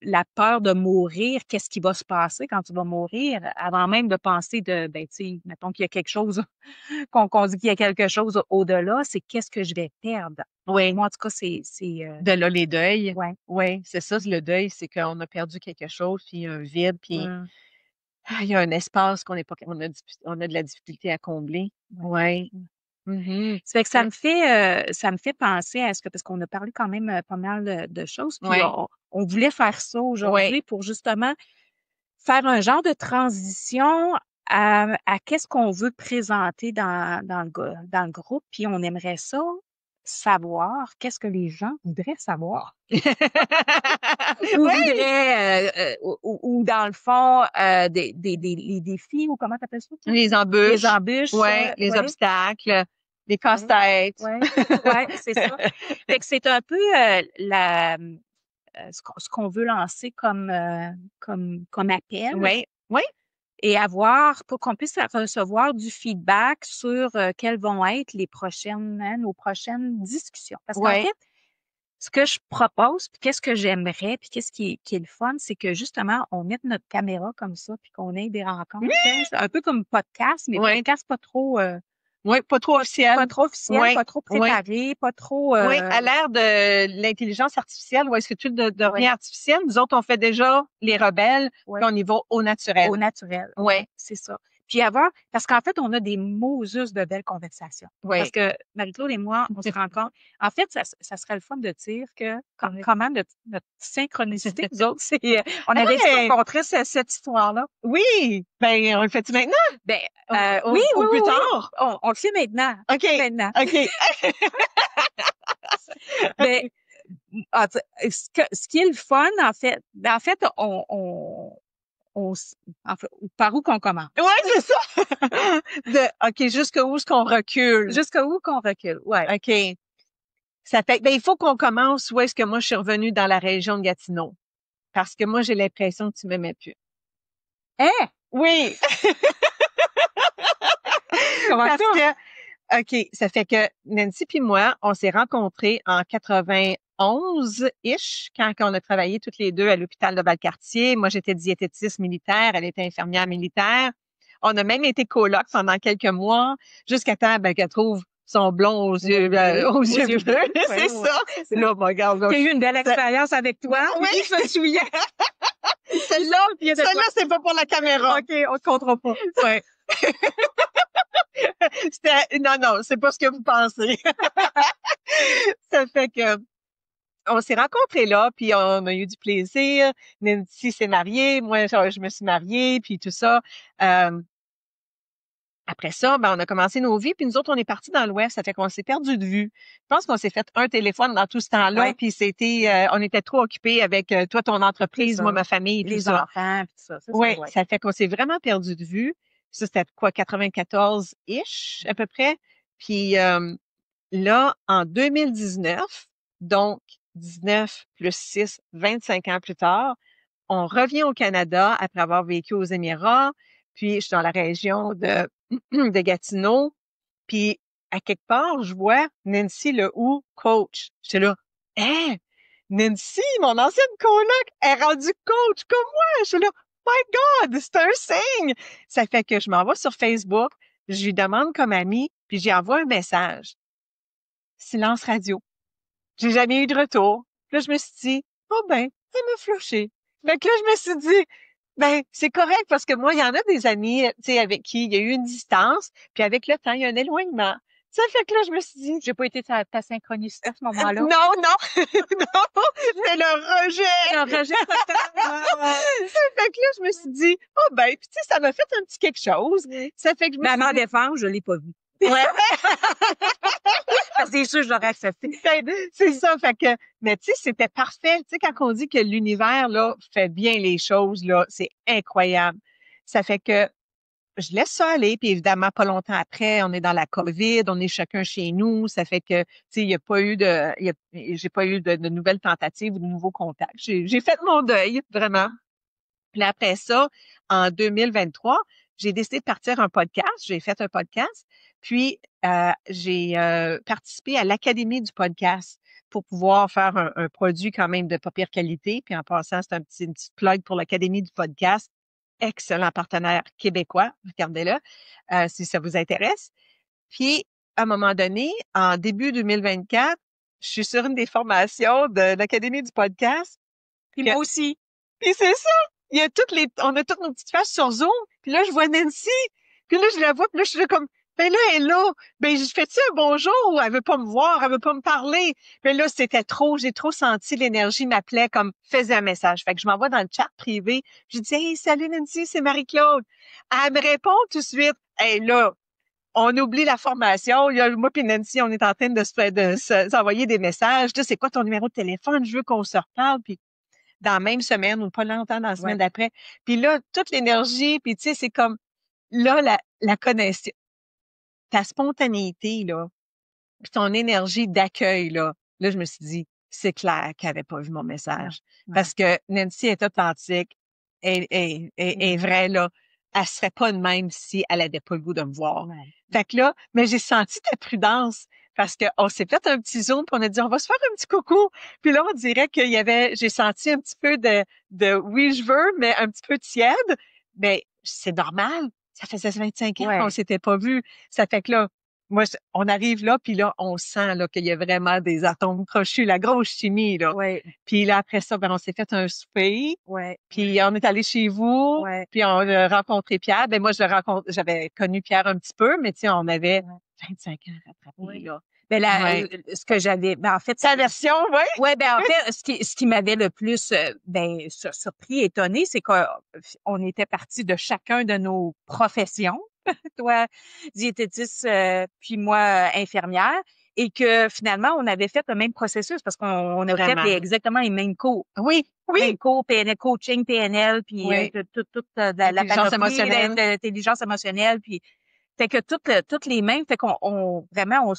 la peur de mourir, qu'est-ce qui va se passer quand tu vas mourir? Avant même de penser ben, tu sais, mettons qu'il y a quelque chose, qu'on dit qu'il y a quelque chose au-delà, c'est qu'est-ce que je vais perdre? oui. Moi, en tout cas, De là, les deuils. ouais. Oui, c'est ça, le deuil, c'est qu'on a perdu quelque chose, puis il y a un vide, puis Mmh. il y a un espace qu'on n'est pas, on a de la difficulté à combler. Ouais. Oui. Mmh. Mhm. Ça fait que ça me fait penser à ce que parce qu'on a parlé quand même, pas mal, de choses, puis Oui, on voulait faire ça oui. aujourd'hui pour justement faire un genre de transition à qu'est-ce qu'on veut présenter dans le groupe, puis on aimerait ça savoir qu'est-ce que les gens voudraient savoir ou Oui, voudraient, ou dans le fond, les défis ou comment tu appelles ça toi? les Les embûches, embûches, ouais, les ouais, obstacles, les ouais, casse-têtes. ouais, ouais, c'est ça. Fait que c'est un peu, ce qu'on veut lancer comme appel Oui, oui, et avoir pour qu'on puisse recevoir du feedback sur, quelles vont être nos prochaines discussions. Parce qu'en oui. fait, ce que je propose, puis qu'est-ce que j'aimerais, puis qu'est-ce qui est le fun, c'est que justement, on mette notre caméra comme ça, puis qu'on ait des Oui, rencontres, hein. C'est un peu comme podcast, mais oui, podcast oui, pas trop pas officiel. trop officiel, Oui, pas trop oui, préparé, pas trop, oui. À l'ère de l'intelligence artificielle, ou est-ce que tu de ouais, rien artificiel? Nous autres, on fait déjà les rebelles, puis ouais. on y va au Au naturel. naturel, Oui, ouais, c'est ça. Puis parce qu'en fait, on a des Moses de belles conversations. Parce oui. que Marie-Claude et moi, on se rencontre. En fait, ça serait le fun de dire que Oui. comment notre synchronicité, nous autres, c'est, on avait dit qu'on Hey! compterait cette histoire-là. Oui! Ben, on le fait-tu maintenant? Ben, Ou, oui, oui, ou plus oui, oui, tard? on le fait maintenant. On OK, le fait maintenant. OK. Ben, ce qui est le fun, en fait, en fait, par où qu'on commence? Ouais, c'est ça. OK, jusqu'où est-ce qu'on recule? Jusqu'à où qu'on recule? Ouais. OK. Ça fait, ben, il faut qu'on commence où est-ce que moi je suis revenue dans la région de Gatineau. Parce que moi, j'ai l'impression que tu m'aimais plus. Hein? Oui, Comment parce ça? que OK, ça fait que Nancy puis moi, on s'est rencontrés en 91-ish, quand on a travaillé toutes les deux à l'hôpital de Valcartier. Moi, j'étais diététiste militaire, elle était infirmière militaire. On a même été colocs pendant quelques mois, jusqu'à temps qu'elle trouve son blond aux yeux, aux yeux bleus. C'est ça. Là, bon, regarde, là, J'ai eu une belle expérience avec toi. Oui. Je me souviens. Celle-là, c'est pas pour la caméra. OK, on te comptera pas. Ouais. Non, c'est pas ce que vous pensez. Ça fait que on s'est rencontrés là, puis on a eu du plaisir. Nancy s'est mariée, moi je me suis mariée, puis tout ça. Après ça, on a commencé nos vies, puis nous autres, on est partis dans l'Ouest, ça fait qu'on s'est perdu de vue. Je pense qu'on s'est fait un téléphone dans tout ce temps-là, puis on était trop occupés avec toi, ton entreprise, moi, ma famille, les tout ça. enfants, puis tout ça. Oui, ça fait qu'on s'est vraiment perdu de vue. Ça, c'était quoi, 94-ish, à peu près. Puis là, en 2019, donc 19 plus 6, 25 ans plus tard, on revient au Canada après avoir vécu aux Émirats, puis je suis dans la région de, de Gatineau, puis à quelque part, je vois Nancy Lehoux, coach. J'étais là, « Hein? Nancy, mon ancienne coloc, est rendue coach comme moi! » J'étais là, « My God, c'est un signe! » Ça fait que je m'en vais sur Facebook, je lui demande comme amie, puis j'y envoie un message. Silence radio. J'ai jamais eu de retour. Puis là, je me suis dit, oh ben, elle m'a flouché. Fait que là, je me suis dit, ben, c'est correct parce que moi, il y en a des amis, tu sais, avec qui il y a eu une distance, puis avec le temps, il y a un éloignement. Ça fait que là, je me suis dit, j'ai pas été ta synchronicité à ce moment-là. Non, non, c'est le rejet. Le rejet total. Ça fait que là, je me suis dit, oh ben, puis tu sais, ça m'a fait un petit quelque chose. Ça fait que je me Mais à suis m'en dit, défense, je l'ai pas vu. ouais. Parce que c'est sûr, je l'aurais accepté. C'est ça, fait que, mais tu sais, c'était parfait. Tu sais, quand on dit que l'univers, là, fait bien les choses, là, c'est incroyable. Ça fait que je laisse ça aller, puis évidemment, pas longtemps après, on est dans la COVID, on est chacun chez nous. Ça fait que, tu sais, il y a pas eu j'ai pas eu de nouvelles tentatives ou de nouveaux contacts. J'ai fait mon deuil, vraiment. Puis là, après ça, en 2023, j'ai décidé de partir un podcast. J'ai fait un podcast. Puis, j'ai participé à l'Académie du podcast pour pouvoir faire un produit quand même de pas pire qualité. Puis en passant, c'est une petite plug pour l'Académie du podcast. Excellent partenaire québécois. Regardez-le si ça vous intéresse. Puis, à un moment donné, en début 2024, je suis sur une des formations de l'Académie du podcast. Puis moi aussi. Puis c'est ça! On a toutes nos petites faces sur Zoom. Puis là, je vois Nancy. Puis là, je la vois. Puis là, je suis là comme, ben là, elle est là. Ben, je fais-tu un bonjour ou elle veut pas me voir? Elle veut pas me parler? Puis là, c'était trop. J'ai trop senti l'énergie m'appelait comme, faisait un message. Fait que je m'envoie dans le chat privé. Je dis, hey, salut Nancy, c'est Marie-Claude. Elle me répond tout de suite. Hey, là, on oublie la formation. Moi puis Nancy, on est en train de s'envoyer des messages. Là, c'est quoi ton numéro de téléphone? Je veux qu'on se reparle. Puis dans la même semaine ou pas longtemps dans la semaine d'après. Puis là, toute l'énergie, puis tu sais, c'est comme, là, la connexion, ta spontanéité, là, puis ton énergie d'accueil, là, je me suis dit, c'est clair qu'elle avait pas vu mon message. Parce que Nancy est authentique, est vraie, là. Elle serait pas de même si elle avait pas le goût de me voir. Fait que là, mais j'ai senti ta prudence. Parce qu'on s'est fait un petit zoom, puis on a dit, on va se faire un petit coucou. Puis là, on dirait j'ai senti un petit peu de oui, je veux, mais un petit peu tiède. Mais c'est normal. Ça faisait 25 ans qu'on s'était pas vus. Ça fait que là, moi, on arrive là, puis là, on sent là qu'il y a vraiment des atomes crochus, la grosse chimie, là. Puis là, après ça, on s'est fait un souper. Puis on est allé chez vous. Puis on a rencontré Pierre. Ben moi, j'avais connu Pierre un petit peu, mais tu sais, on avait 25 ans rattrapés, là. Ben ce que j'avais, en fait, sa version, Ouais, ben en fait, ce qui m'avait le plus surpris, étonné, c'est qu'on était partis de chacun de nos professions. Toi, diététiste, puis moi, infirmière, et que finalement, on avait fait le même processus parce qu'on a fait exactement les mêmes cours. Oui. Mêmes cours, PNL, coaching, PNL, puis toute la panoplie d'intelligence émotionnelle, puis fait que toutes les mêmes, fait qu'on vraiment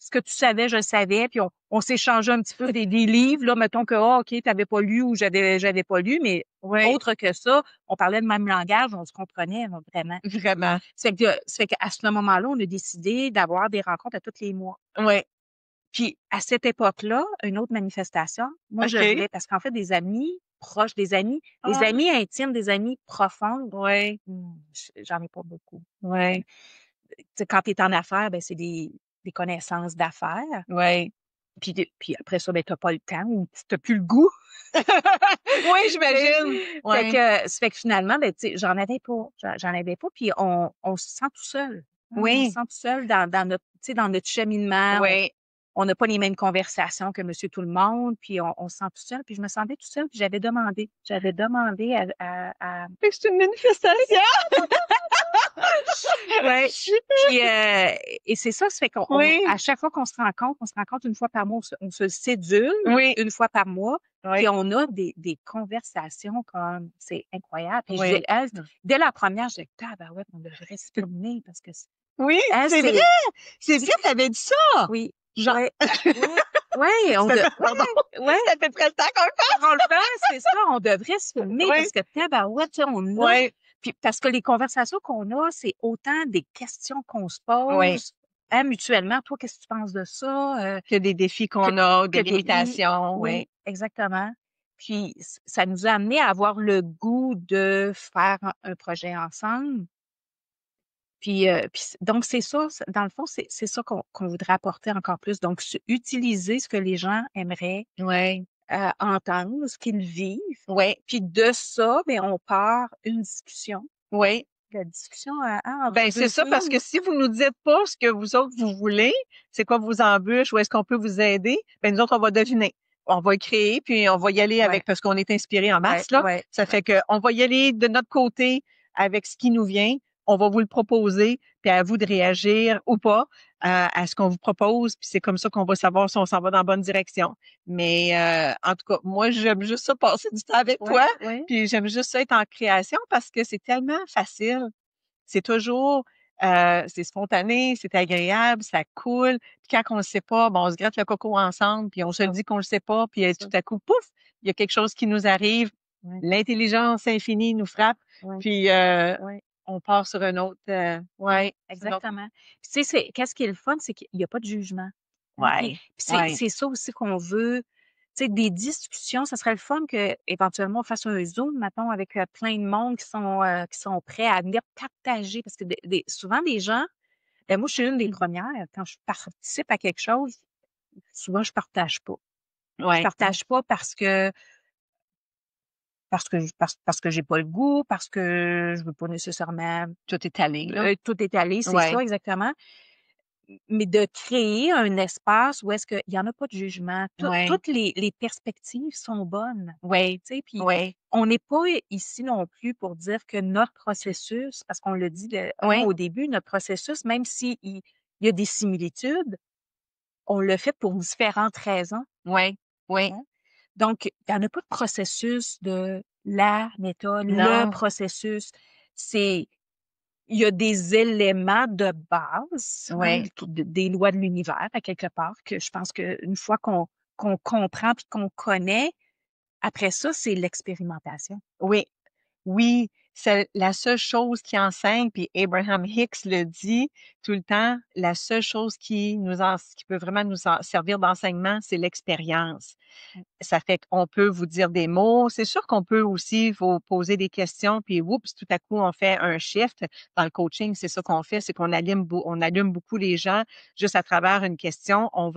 ce que tu savais, je le savais, puis on s'échangeait un petit peu des livres, là, mettons que, ah, OK, t'avais pas lu ou j'avais pas lu, mais Oui, autre que ça, on parlait le même langage, on se comprenait, là, vraiment. vraiment. Ça fait qu'à ce moment-là, on a décidé d'avoir des rencontres à tous les mois. Oui. Puis, à cette époque-là, une autre manifestation, moi, je OK. voulais, parce qu'en fait, des amis proches, des Ah, amis intimes, des amis profondes, oui, j'en ai pas beaucoup. oui, Tu sais, quand tu es en affaires, ben, c'est des connaissances d'affaires. oui. Puis après ça, ben, t'as pas le temps ou t'as plus le goût. Oui, Tu sais. j'imagine. Fait Oui. que, ça fait que finalement, ben, tu sais, j'en avais pas. J'en avais pas. Puis on se sent tout seul. Hein. On se Oui, sent tout seul dans notre, tu sais, dans notre cheminement. oui. On n'a pas les mêmes conversations que Monsieur Tout le Monde. Puis on se sent tout seul. Puis je me sentais tout seul. Puis j'avais demandé Fait que c'est une manifestation. ouais. Puis et c'est ça, ça fait Oui, à chaque fois qu'on se rencontre une fois par mois, on se cédule oui, une fois par mois, puis oui, on a des conversations comme c'est incroyable. Puis je dis, oui. elle, dès la première, je dis, tabarouette, on devrait se promener parce que Oui, elle, c'est vrai! c'est C'est vrai, t'avais dit ça! oui, Genre, ouais, ouais, ouais, ça fait, pardon, ouais, ça fait très le temps qu'on le fait. on le fait, c'est ça, on devrait se filmer Oui, parce que tabarouette, tu sais, on a oui, puis parce que les conversations qu'on a, c'est autant des questions qu'on se oui. pose, hein, mutuellement. Toi, qu'est-ce que tu penses de ça? Que des défis Que qu'on a, des que des oui, limitations, oui, oui. exactement. Puis ça nous a amené à avoir le goût de faire un projet ensemble. Puis donc c'est ça, dans le fond, c'est ça qu'on voudrait apporter encore plus. Donc utiliser ce que les gens aimeraient Oui, entendre, ce qu'ils vivent. oui, Puis de ça, ben on part une discussion. oui. La discussion entre Ben, c'est deux ça, parce filles. que si vous nous dites pas ce que vous autres vous voulez, c'est quoi vos embûches, où est-ce qu'on peut vous aider, ben, nous autres, on va deviner. On va créer, puis on va y aller Ouais, avec, parce qu'on est inspiré en ouais, masse, là. ouais, Ça ouais. fait que on va y aller de notre côté avec ce qui nous vient. On va vous le proposer, puis à vous de réagir ou pas à ce qu'on vous propose, puis c'est comme ça qu'on va savoir si on s'en va dans la bonne direction. Mais en tout cas, moi, j'aime juste ça passer du temps avec Ouais, toi, ouais. puis j'aime juste ça être en création parce que c'est tellement facile. C'est toujours, c'est spontané, c'est agréable, ça coule. Puis quand on le sait pas, bon, on se gratte le coco ensemble, puis on se le Ça, dit qu'on le sait pas, puis ça. tout à coup, pouf, il y a quelque chose qui nous arrive. Ouais, L'intelligence infinie nous frappe, ouais, puis ouais, on part sur un autre, ouais, ouais, sur une autre, exactement. Puis tu sais, qu'est-ce qui est le fun, c'est qu'il y a pas de jugement. Hein. Puis, ouais, puis ouais, c'est ça aussi qu'on veut. Tu sais, des discussions, ça serait le fun que éventuellement on fasse un Zoom, mettons, avec plein de monde qui sont prêts à venir partager. Parce que souvent, les gens, ben moi, je suis une des premières. Quand je participe à quelque chose, souvent, je partage pas. Je ouais, partage pas parce que j'ai pas le goût, parce que je veux pas nécessairement tout est allé, là. tout étaler, c'est Ouais, ça exactement. Mais de créer un espace où est-ce qu'il y en a pas de jugement. ouais, Toutes les perspectives sont bonnes. ouais, Tu sais, puis ouais, on n'est pas ici non plus pour dire que notre processus, parce qu'on le dit ouais, au début, notre processus, même s'il il y a des similitudes, on le fait pour différentes raisons. ouais, ouais. Hein. Donc, il n'y en a pas de processus de la méthode, le Non, processus. C'est, il y a des éléments de base, hein, ouais. des lois de l'univers, à quelque part, que je pense qu'une fois qu'on comprend puis qu'on connaît, après ça, c'est l'expérimentation. Oui, oui, c'est la seule chose qui enseigne, puis Abraham Hicks le dit tout le temps, la seule chose qui peut vraiment servir d'enseignement, c'est l'expérience. Ça fait qu'on peut vous dire des mots. C'est sûr qu'on peut aussi vous poser des questions, puis oups, tout à coup, on fait un shift. Dans le coaching, c'est ça qu'on fait, c'est qu'on on allume beaucoup les gens juste à travers une question. En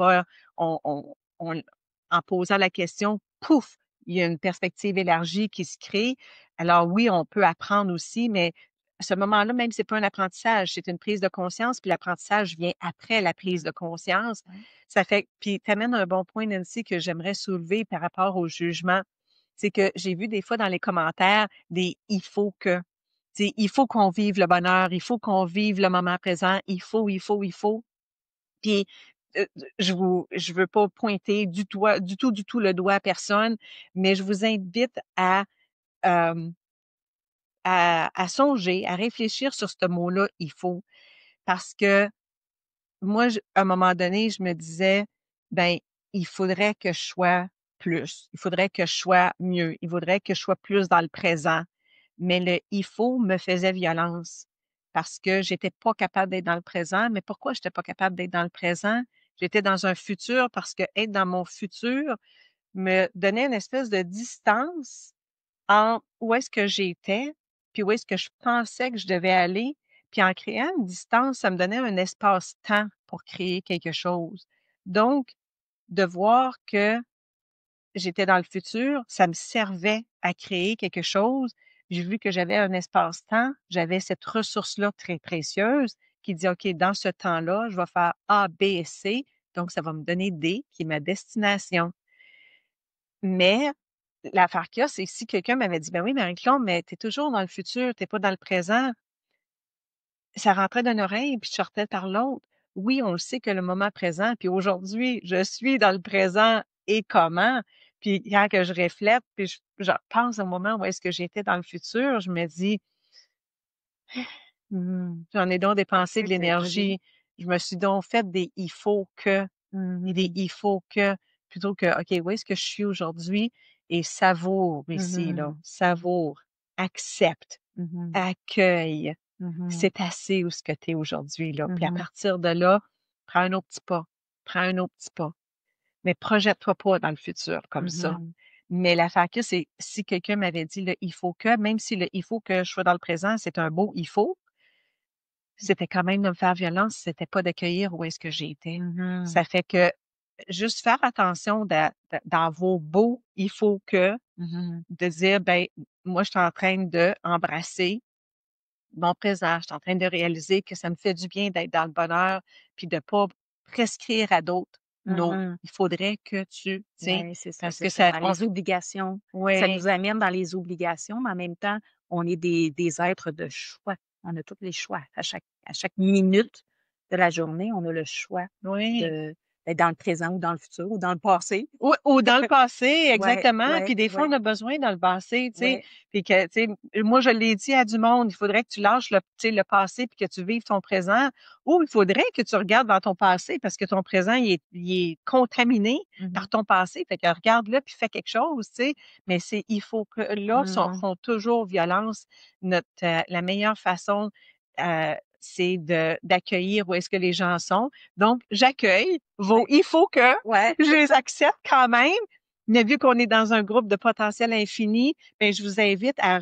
posant la question, pouf, il y a une perspective élargie qui se crée. Alors oui, on peut apprendre aussi, mais à ce moment-là, même, c'est pas un apprentissage, c'est une prise de conscience, puis l'apprentissage vient après la prise de conscience. Ouais. Ça fait, puis tu amènes un bon point, Nancy, que j'aimerais soulever par rapport au jugement. C'est que j'ai vu des fois dans les commentaires des il faut que. Il faut qu'on vive le bonheur, il faut qu'on vive le moment présent, il faut. Puis euh, je veux pas pointer du tout le doigt à personne, mais je vous invite euh, à songer, à réfléchir sur ce mot-là, il faut, parce que moi, à un moment donné, je me disais, ben, il faudrait que je sois plus. Il faudrait que je sois mieux. Il faudrait que je sois plus dans le présent. Mais le il faut me faisait violence parce que j'étais pas capable d'être dans le présent. Mais pourquoi j'étais pas capable d'être dans le présent? J'étais dans un futur parce que être dans mon futur me donnait une espèce de distance entre où est-ce que j'étais, puis où est-ce que je pensais que je devais aller. Puis en créant une distance, ça me donnait un espace-temps pour créer quelque chose. Donc, de voir que j'étais dans le futur, ça me servait à créer quelque chose. J'ai vu que j'avais un espace-temps, j'avais cette ressource-là très précieuse qui dit, OK, dans ce temps-là, je vais faire A, B et C. Donc, ça va me donner D, qui est ma destination. Mais l'affaire qu'il y a, c'est si quelqu'un m'avait dit, ben oui, Marie-Claude, mais tu es toujours dans le futur, tu n'es pas dans le présent. Ça rentrait d'une oreille puis je sortais par l'autre. Oui, on le sait que le moment présent, puis aujourd'hui, je suis dans le présent et comment. Puis quand que je reflète, puis je pense au moment où est-ce que j'étais dans le futur, je me dis, j'en ai donc dépensé de Vas-y. l'énergie. Je me suis donc fait des il faut que, et des Mhm, il faut que, plutôt que, OK, où est-ce que je suis aujourd'hui? Et savoure ici, là. mhm, Savoure, accepte, mhm, accueille. mhm, C'est assez où ce que tu es aujourd'hui, là. Puis à mhm, partir de là, prends un autre petit pas. Prends un autre petit pas. Mais projette-toi pas dans le futur comme ça. mhm, Mais l'affaire que c'est, si quelqu'un m'avait dit le il faut que, même si le il faut que je sois dans le présent, c'est un beau il faut, c'était quand même de me faire violence, c'était pas d'accueillir où est-ce que j'étais. mhm, Ça fait que juste faire attention dans vos beaux il faut que, mhm, de dire, ben, moi, je suis en train de embrasser mon présent. Je suis en train de réaliser que ça me fait du bien d'être dans le bonheur, puis de pas prescrire à d'autres. Non, mhm. il faudrait que tu sais, Ouais, parce c'est que ça. ça, Dans les obligations, ça ouais, nous amène dans les obligations, mais en même temps, on est des êtres de choix. On a tous les choix. À chaque minute de la journée, on a le choix oui. de, d'être dans le présent ou dans le futur ou dans le passé. Ou dans le passé, Ouais, exactement. ouais, Puis des fois, ouais, on a besoin dans le passé, tu sais. ouais. Puis que, tu sais, moi, je l'ai dit à du monde, il faudrait que tu lâches le, tu sais, le passé puis que tu vives ton présent. Ou il faudrait que tu regardes dans ton passé parce que ton présent, il est contaminé par Mhm, ton passé. Fait que regarde-le puis fais quelque chose, tu sais. Mais il faut que là, mhm. font toujours violence. La meilleure façon, c'est d'accueillir où est-ce que les gens sont. Donc, j'accueille Ouais, il faut que ouais. je les accepte quand même. Mais vu qu'on est dans un groupe de potentiel infini, ben, je vous invite à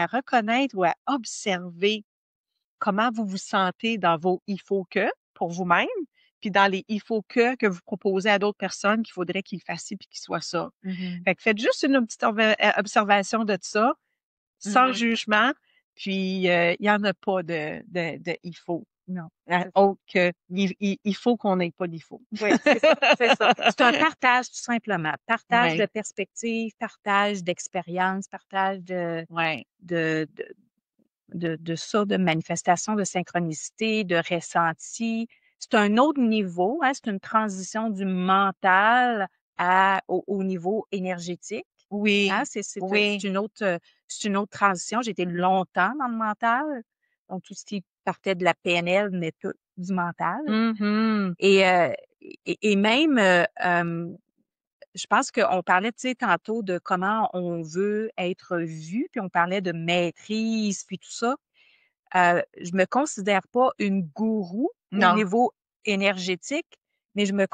reconnaître ou à observer comment vous vous sentez dans vos il faut que pour vous-même, puis dans les il faut que vous proposez à d'autres personnes qu'il faudrait qu'ils fassent ci puis qu'ils soient ça. Mhm, Fait que faites juste une petite observation de ça, sans mhm. jugement, puis il y en a pas de il faut. Non, Hein, c'est ça. autre que il faut qu'on n'ait pas d'il faut. Oui, c'est ça, c'est ça. C'est un partage, tout simplement. Partage de Ouais, perspectives, partage d'expériences, partage ouais. de, de, de ça, de manifestation de synchronicité, de ressenti. C'est un autre niveau, hein, c'est une transition du mental au niveau énergétique. Hein, Oui, oui. c'est une autre transition. J'ai été longtemps dans le mental, donc tout ce qui partait de la PNL, mais tout du mental. Mhm. Et, et même, je pense qu'on parlait, tu sais, tantôt de comment on veut être vu, puis on parlait de maîtrise, puis tout ça. Je me considère pas une gourou au Non. niveau énergétique, mais je me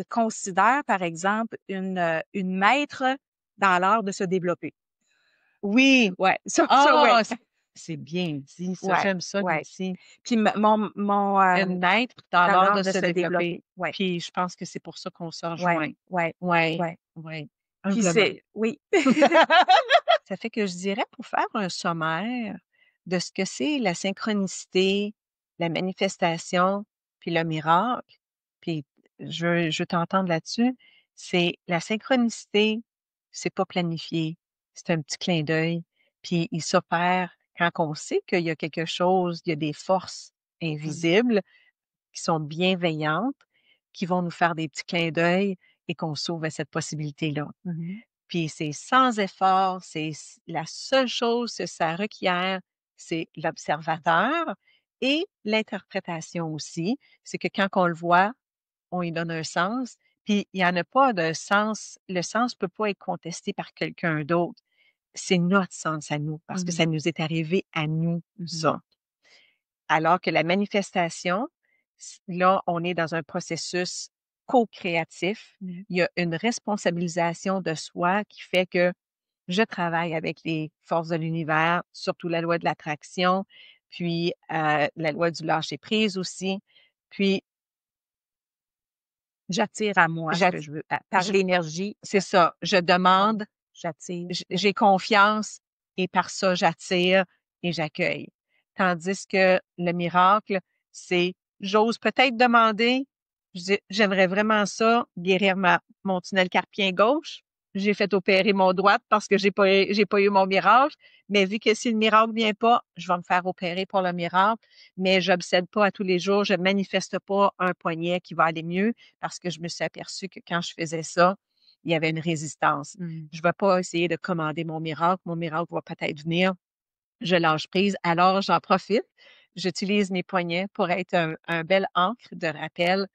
considère, par exemple, une maître dans l'art de se développer. Oui. Ouais, ça, ouais, Ah, c'est bien dit, ça. ouais, J'aime ça, ouais. Lucie. Puis mon Une être dans dans l'art l'art de de se se développer. développer. Ouais, Puis je pense que c'est pour ça qu'on se ouais, rejoint. ouais, Oui, ouais. oui. Puis Humblement. c'est, oui. Ça fait que je dirais pour faire un sommaire de ce que c'est la synchronicité, la manifestation, puis le miracle, puis je veux t'entendre là-dessus, c'est la synchronicité, c'est pas planifié, c'est un petit clin d'œil, puis il s'opère quand on sait qu'il y a quelque chose, il y a des forces Mhm, invisibles qui sont bienveillantes, qui vont nous faire des petits clins d'œil et qu'on s'ouvre à cette possibilité-là. mhm, Puis c'est sans effort, la seule chose que ça requiert, c'est l'observateur Et l'interprétation aussi, c'est que quand on le voit, on lui donne un sens, puis il n'y en a pas de sens, le sens peut pas être contesté par quelqu'un d'autre. C'est notre sens à nous, parce que Mhm. ça nous est arrivé à nous, Mhm. ça. Alors que la manifestation, là, on est dans un processus co-créatif. Mhm. Il y a une responsabilisation de soi qui fait que je travaille avec les forces de l'univers, surtout la loi de l'attraction, puis la loi du lâcher-prise aussi. Puis, J'attire à moi ce j'at- que je veux. Par j- l'énergie, c'est ça, je demande, j'attire. j'ai confiance et par ça, j'attire et j'accueille. Tandis que le miracle, c'est j'ose peut-être demander, j'aimerais vraiment ça, guérir mon tunnel carpien gauche. J'ai fait opérer mon droite parce que j'ai pas eu mon miracle. Mais vu que si le miracle vient pas, je vais me faire opérer pour le miracle. Mais j'obsède pas à tous les jours. Je manifeste pas un poignet qui va aller mieux parce que je me suis aperçue que quand je faisais ça, il y avait une résistance. Mhm. Je ne vais pas essayer de commander mon miracle. Mon miracle va peut-être venir. Je lâche prise. Alors, j'en profite. J'utilise mes poignets pour être un bel encre de rappel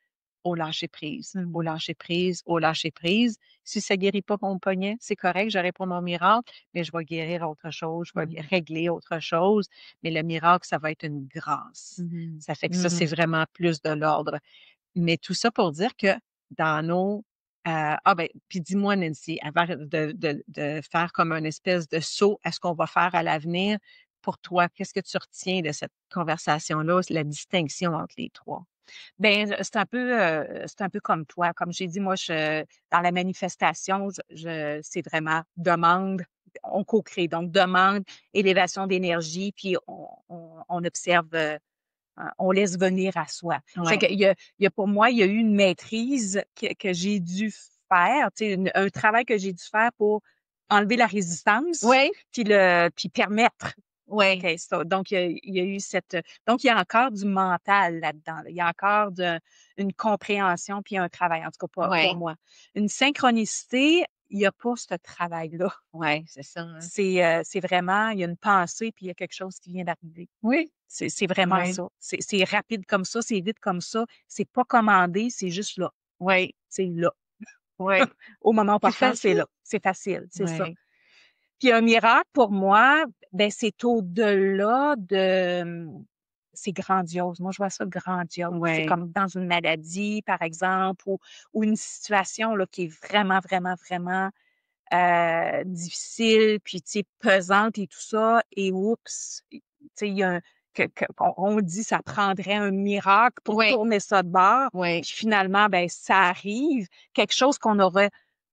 au lâcher prise, au Mhm. lâcher prise, au lâcher prise. Si ça guérit pas mon poignet, c'est correct, j'aurai pas mon miracle, mais je vais guérir autre chose, je vais Mhm. régler autre chose. Mais le miracle, ça va être une grâce. Mhm. Ça fait que ça, c'est Mhm. vraiment plus de l'ordre. Mais tout ça pour dire que dans nos puis dis-moi, Nancy, avant de faire comme une espèce de saut à ce qu'on va faire à l'avenir, pour toi, qu'est-ce que tu retiens de cette conversation-là, la distinction entre les trois? Ben, c'est un peu comme toi. Comme j'ai dit, moi, dans la manifestation, c'est vraiment demande, on co-crée. Donc, demande, élévation d'énergie, puis on observe, on laisse venir à soi. C'est Ouais. que pour moi, il y a eu une maîtrise que j'ai dû faire, tu sais, un travail que j'ai dû faire pour enlever la résistance, Oui, puis permettre. OK, oui, donc il y a eu donc il y a encore du mental là-dedans. Il y a encore une compréhension puis un travail, en tout cas pour oui, moi. Une synchronicité, il y a pas ce travail-là. oui, c'est ça, hein. C'est vraiment, il y a une pensée puis il y a quelque chose qui vient d'arriver. Oui, C'est vraiment oui, ça. C'est rapide comme ça, c'est vite comme ça. C'est pas commandé, c'est juste là. oui, C'est là. oui. Au moment C'est opportun, c'est facile? là. C'est facile, c'est ça. Oui, Puis un miracle, pour moi, ben c'est au-delà c'est grandiose. Moi, je vois ça grandiose. C'est oui, comme dans une maladie, par exemple, ou une situation là, qui est vraiment, vraiment, vraiment difficile, puis tu sais, pesante et tout ça. Et oups, tu sais, il y a on dit ça prendrait un miracle pour oui, tourner ça de bord. oui, Puis finalement, ben ça arrive. Quelque chose qu'on n'aurait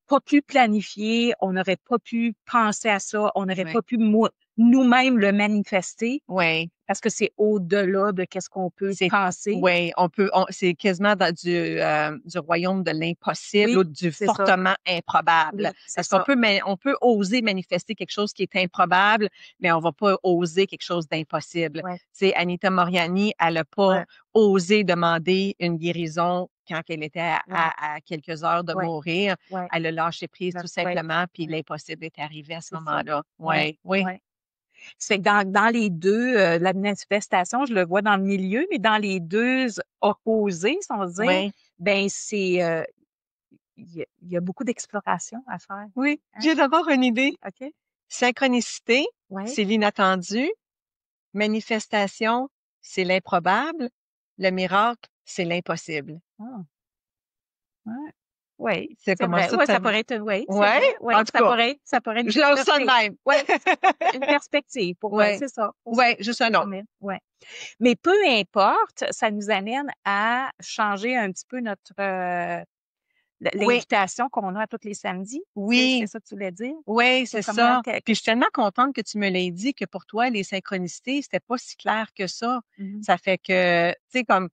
pas pu planifier, on n'aurait pas pu penser à ça, on n'aurait oui, pas pu nous-mêmes le manifester oui. parce que c'est au-delà de qu'est-ce qu'on peut C'est penser. Oui, c'est quasiment du royaume de l'impossible Oui, ou du c'est ça. fortement improbable. Oui, c'est Parce qu'on ça. peut, mais on peut oser manifester quelque chose qui est improbable, mais on va pas oser quelque chose d'impossible. Ouais, Tu sais, Anita Moriani, elle a pas ouais, osé demander une guérison quand elle était ouais, à quelques heures de ouais, mourir. ouais, Elle a lâché prise tout ouais, simplement, puis ouais, l'impossible est arrivé à ce c'est ça. moment-là. Ouais, Oui, oui, ouais. Ça fait que dans les deux, la manifestation, je le vois dans le milieu, mais dans les deux opposés, si on veut dire, oui, ben il y a beaucoup d'exploration à faire. oui. Hein? J'ai d'abord une idée. OK? Synchronicité, Ouais. c'est l'inattendu. Manifestation, c'est l'improbable. Le miracle, c'est l'impossible. Ah, ouais. Oui, C'est c'est comment vrai. ça, Ouais, ça pourrait être, oui, c'est ouais? vrai. Oui, En tout cas, ça pourrait être je lance ça de même. ouais, une perspective pour, Ouais. c'est ça, pour Ouais, juste un autre. s'affirmer. Ouais. Mais peu importe, ça nous amène à changer un petit peu notre, Oui, l'invitation qu'on a à tous les samedis. C'est oui, ça que tu voulais dire? oui, Que c'est comment, ça. Puis je suis tellement contente que tu me l'aies dit que pour toi, les synchronicités, c'était pas si clair que ça. Mhm. Ça fait que, tu sais, comme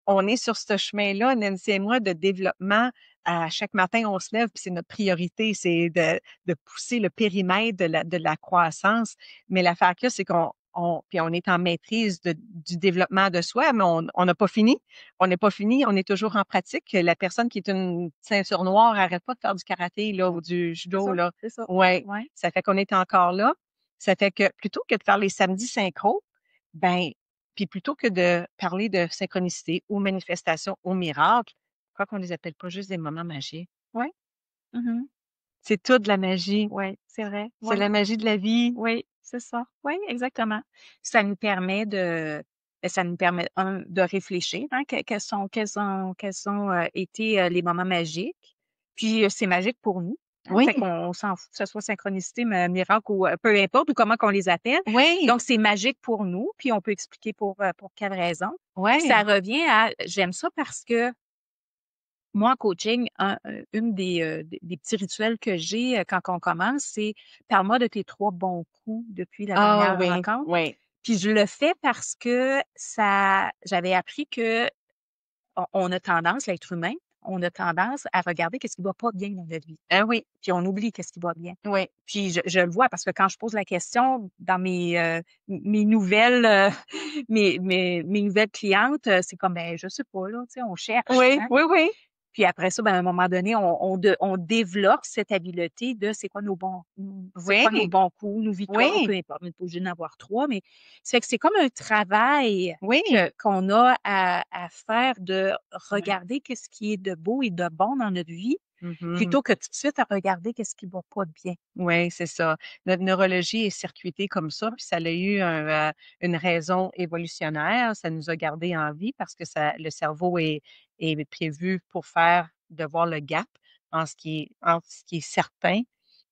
on est sur ce chemin-là, Nancy et moi, de développement. À chaque matin, on se lève, puis c'est notre priorité, c'est de pousser le périmètre de la croissance. Mais l'affaire qu'il y a, c'est puis on est en maîtrise du développement de soi, mais on n'a pas fini. On n'est pas fini, on est toujours en pratique. La personne qui est une ceinture noire n'arrête pas de faire du karaté, là, ou Ouais. du C'est judo, ça, là. c'est ça. Ouais. Ouais. Ça fait qu'on est encore là. Ça fait que plutôt que de faire les samedis synchro, ben, Puis plutôt que de parler de synchronicité ou manifestation ou miracle, pourquoi qu'on les appelle pas juste des moments magiques? Ouais. Mhm. C'est toute la magie. Ouais, c'est vrai. C'est Ouais. la magie de la vie. Oui, c'est ça. Oui, exactement. Ça nous permet ça nous permet de réfléchir, hein, quels sont été les moments magiques. Puis c'est magique pour nous. Hein, Oui, fait qu'on s'en fout que ce soit synchronicité, miracle ou peu importe ou comment qu'on les appelle. oui, Donc c'est magique pour nous, puis on peut expliquer pour quelle raison. Puis ça oui. revient à j'aime ça parce que moi, en coaching, une des petits rituels que j'ai quand on commence, c'est parle-moi de tes 3 bons coups depuis la Ah dernière oui, rencontre. oui, Puis je le fais parce que j'avais appris que on a tendance, l'être humain, on a tendance à regarder qu'est-ce qui va pas bien dans notre vie. ah oui, Puis on oublie qu'est-ce qui va bien. oui, Puis je le vois parce que quand je pose la question dans mes nouvelles mes nouvelles clientes, c'est comme ben je sais pas là, tu sais, on cherche, oui, hein. oui, oui, Puis après ça, ben, à un moment donné, on développe cette habileté de c'est quoi nos oui, bons coups, nos victoires, peu oui, importe, on n'est pas obligé d'en avoir 3, mais c'est que c'est comme un travail oui, qu'on a à faire de oui. regarder qu'est-ce qui est de beau et de bon dans notre vie, Mhm. plutôt que tout de suite à regarder qu'est-ce qui va pas bien. Oui, c'est ça. Notre neurologie est circuitée comme ça, puis ça a eu une raison évolutionnaire. Ça nous a gardés en vie parce que le cerveau est prévu pour de voir le gap entre ce qui est certain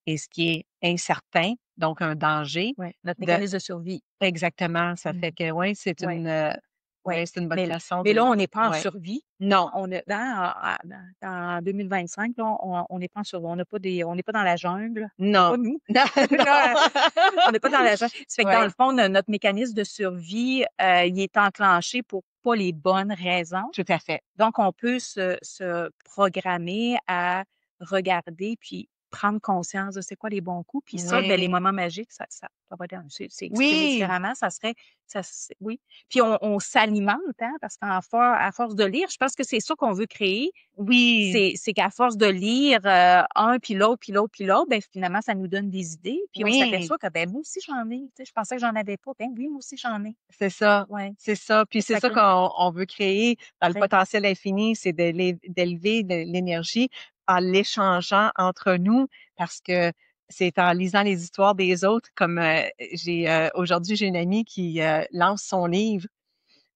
et ce qui est incertain, donc un danger. Ouais, notre De, mécanisme de survie. exactement. Ça fait Mhm. que, oui, Ouais. Ouais, ouais, c'est une bonne mais façon mais là, de, on n'est pas en ouais. survie. Non, On est dans 2025, là, on n'est pas en survie. On n'est pas dans la jungle. non, Pas nous. non. Là, on n'est pas dans la jungle. Ça fait que dans le Oui, fond, notre mécanisme de survie, il est enclenché pour pas les bonnes raisons. tout à fait. Donc, on peut se programmer à regarder puis prendre conscience de c'est quoi les bons coups. Puis ça, ben, les Oui, moments magiques, ça va être c'est exprimé oui, différemment. Oui. Puis on s'alimente, hein, parce à force de lire, je pense que c'est ça qu'on veut créer. oui, C'est qu'à force de lire un, puis l'autre, puis l'autre, puis l'autre, ben finalement, ça nous donne des idées. Puis on oui. s'aperçoit que ben moi aussi j'en ai. Tu sais, je pensais que j'en avais pas. Ben oui, moi aussi j'en ai. C'est ça, Ouais. c'est ça. Puis Fait que c'est ça ça crée. qu'on veut créer dans le Très. potentiel infini, c'est d'élever l'énergie en l'échangeant entre nous parce que c'est en lisant les histoires des autres, comme aujourd'hui, j'ai une amie qui lance son livre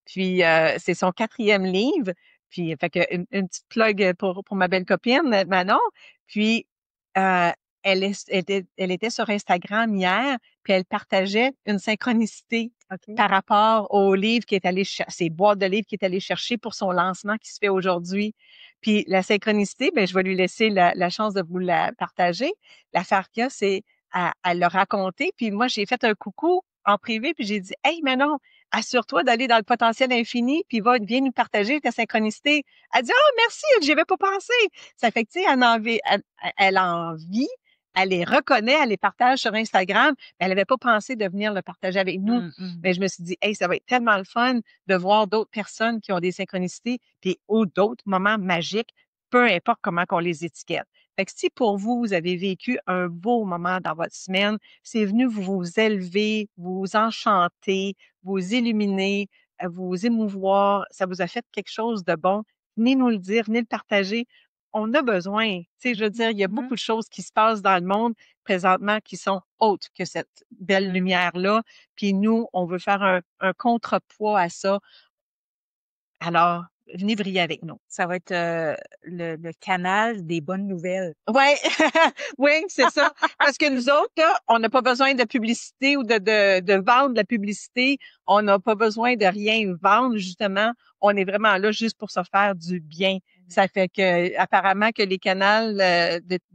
puis c'est son quatrième livre. Puis fait que une petite plug pour ma belle copine Manon. Puis euh, elle était sur Instagram hier, puis elle partageait une synchronicité OK. par rapport au livre qui est allé ses boîtes de livres qui est allé chercher pour son lancement qui se fait aujourd'hui. Puis la synchronicité, ben je vais lui laisser la chance de vous la partager. L'affaire qu'il y a, c'est à le raconter. Puis moi, j'ai fait un coucou en privé, puis j'ai dit, hey Manon, assure-toi d'aller dans le potentiel infini, puis viens nous partager ta synchronicité. Elle dit, oh, merci, j'y avais pas pensé. Ça fait que, tu sais, elle en vit, elle les reconnaît, elle les partage sur Instagram, mais elle n'avait pas pensé de venir le partager avec nous. Mm. Mais je me suis dit, hey, ça va être tellement le fun de voir d'autres personnes qui ont des synchronicités, puis ou d'autres moments magiques, peu importe comment qu'on les étiquette. Fait que si pour vous, vous avez vécu un beau moment dans votre semaine, c'est venu vous élever, vous enchanter, vous illuminer, vous émouvoir, ça vous a fait quelque chose de bon, venez nous le dire, venez le partager. On a besoin, tu sais, je veux dire, il y a Mhm. beaucoup de choses qui se passent dans le monde présentement qui sont autres que cette belle Mm. lumière-là. Puis nous, on veut faire un contrepoids à ça. Alors, venez briller avec nous. Ça va être le canal des bonnes nouvelles. Ouais, oui, c'est ça. Parce que nous autres, là, on n'a pas besoin de publicité ou de vendre de la publicité. On n'a pas besoin de rien vendre, justement. On est vraiment là juste pour se faire du bien. Ça fait que, apparemment, que les canals,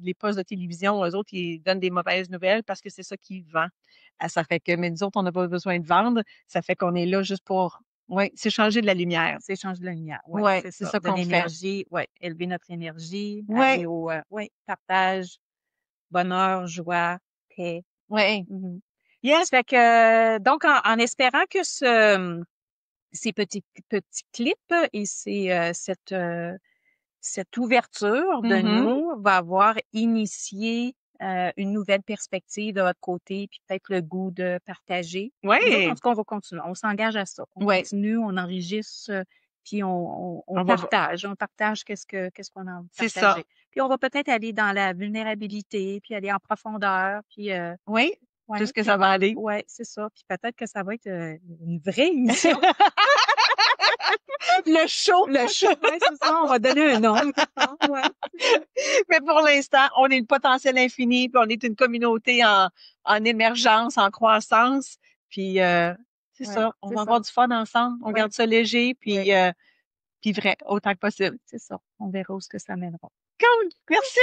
les postes de télévision, eux autres, ils donnent des mauvaises nouvelles parce que c'est ça qui vend. Ça fait que, mais nous autres, on n'a pas besoin de vendre. Ça fait qu'on est là juste pour, ouais, s'échanger de la lumière. C'est échange de la lumière. Oui, Ouais, c'est c'est ça. ça De qu'on fait. l'énergie. Oui, élever notre énergie, aller Ouais, oui, partage, bonheur, joie, paix. ouais. Mhm. Yes. Ça fait que, donc, en espérant que ces petits clips et cette ouverture de Mm-hmm. nous va avoir initié une nouvelle perspective de votre côté, puis peut-être le goût de partager. Nous autres, en Oui, tout cas, on va continuer. On s'engage à ça. On oui. continue, on enregistre, puis on On va, partage. On partage qu'est-ce qu'on a envie de c'est ça. partager. Puis on va peut-être aller dans la vulnérabilité, puis aller en profondeur, puis Oui, tout ouais, ce que puis ça va aller. ouais, c'est ça. Puis peut-être que ça va être une vraie émission. Le show. Le show, ouais, c'est ça. On va donner un nom. Ouais, c'est ça. Mais pour l'instant, on est le potentiel infini, puis on est une communauté en émergence, en croissance. Puis c'est Ouais, ça, on c'est va ça. avoir du fun ensemble. On Ouais, garde ça léger, ouais, puis vrai, autant que possible. c'est ça. On verra où ce que ça mènera. Cool, merci.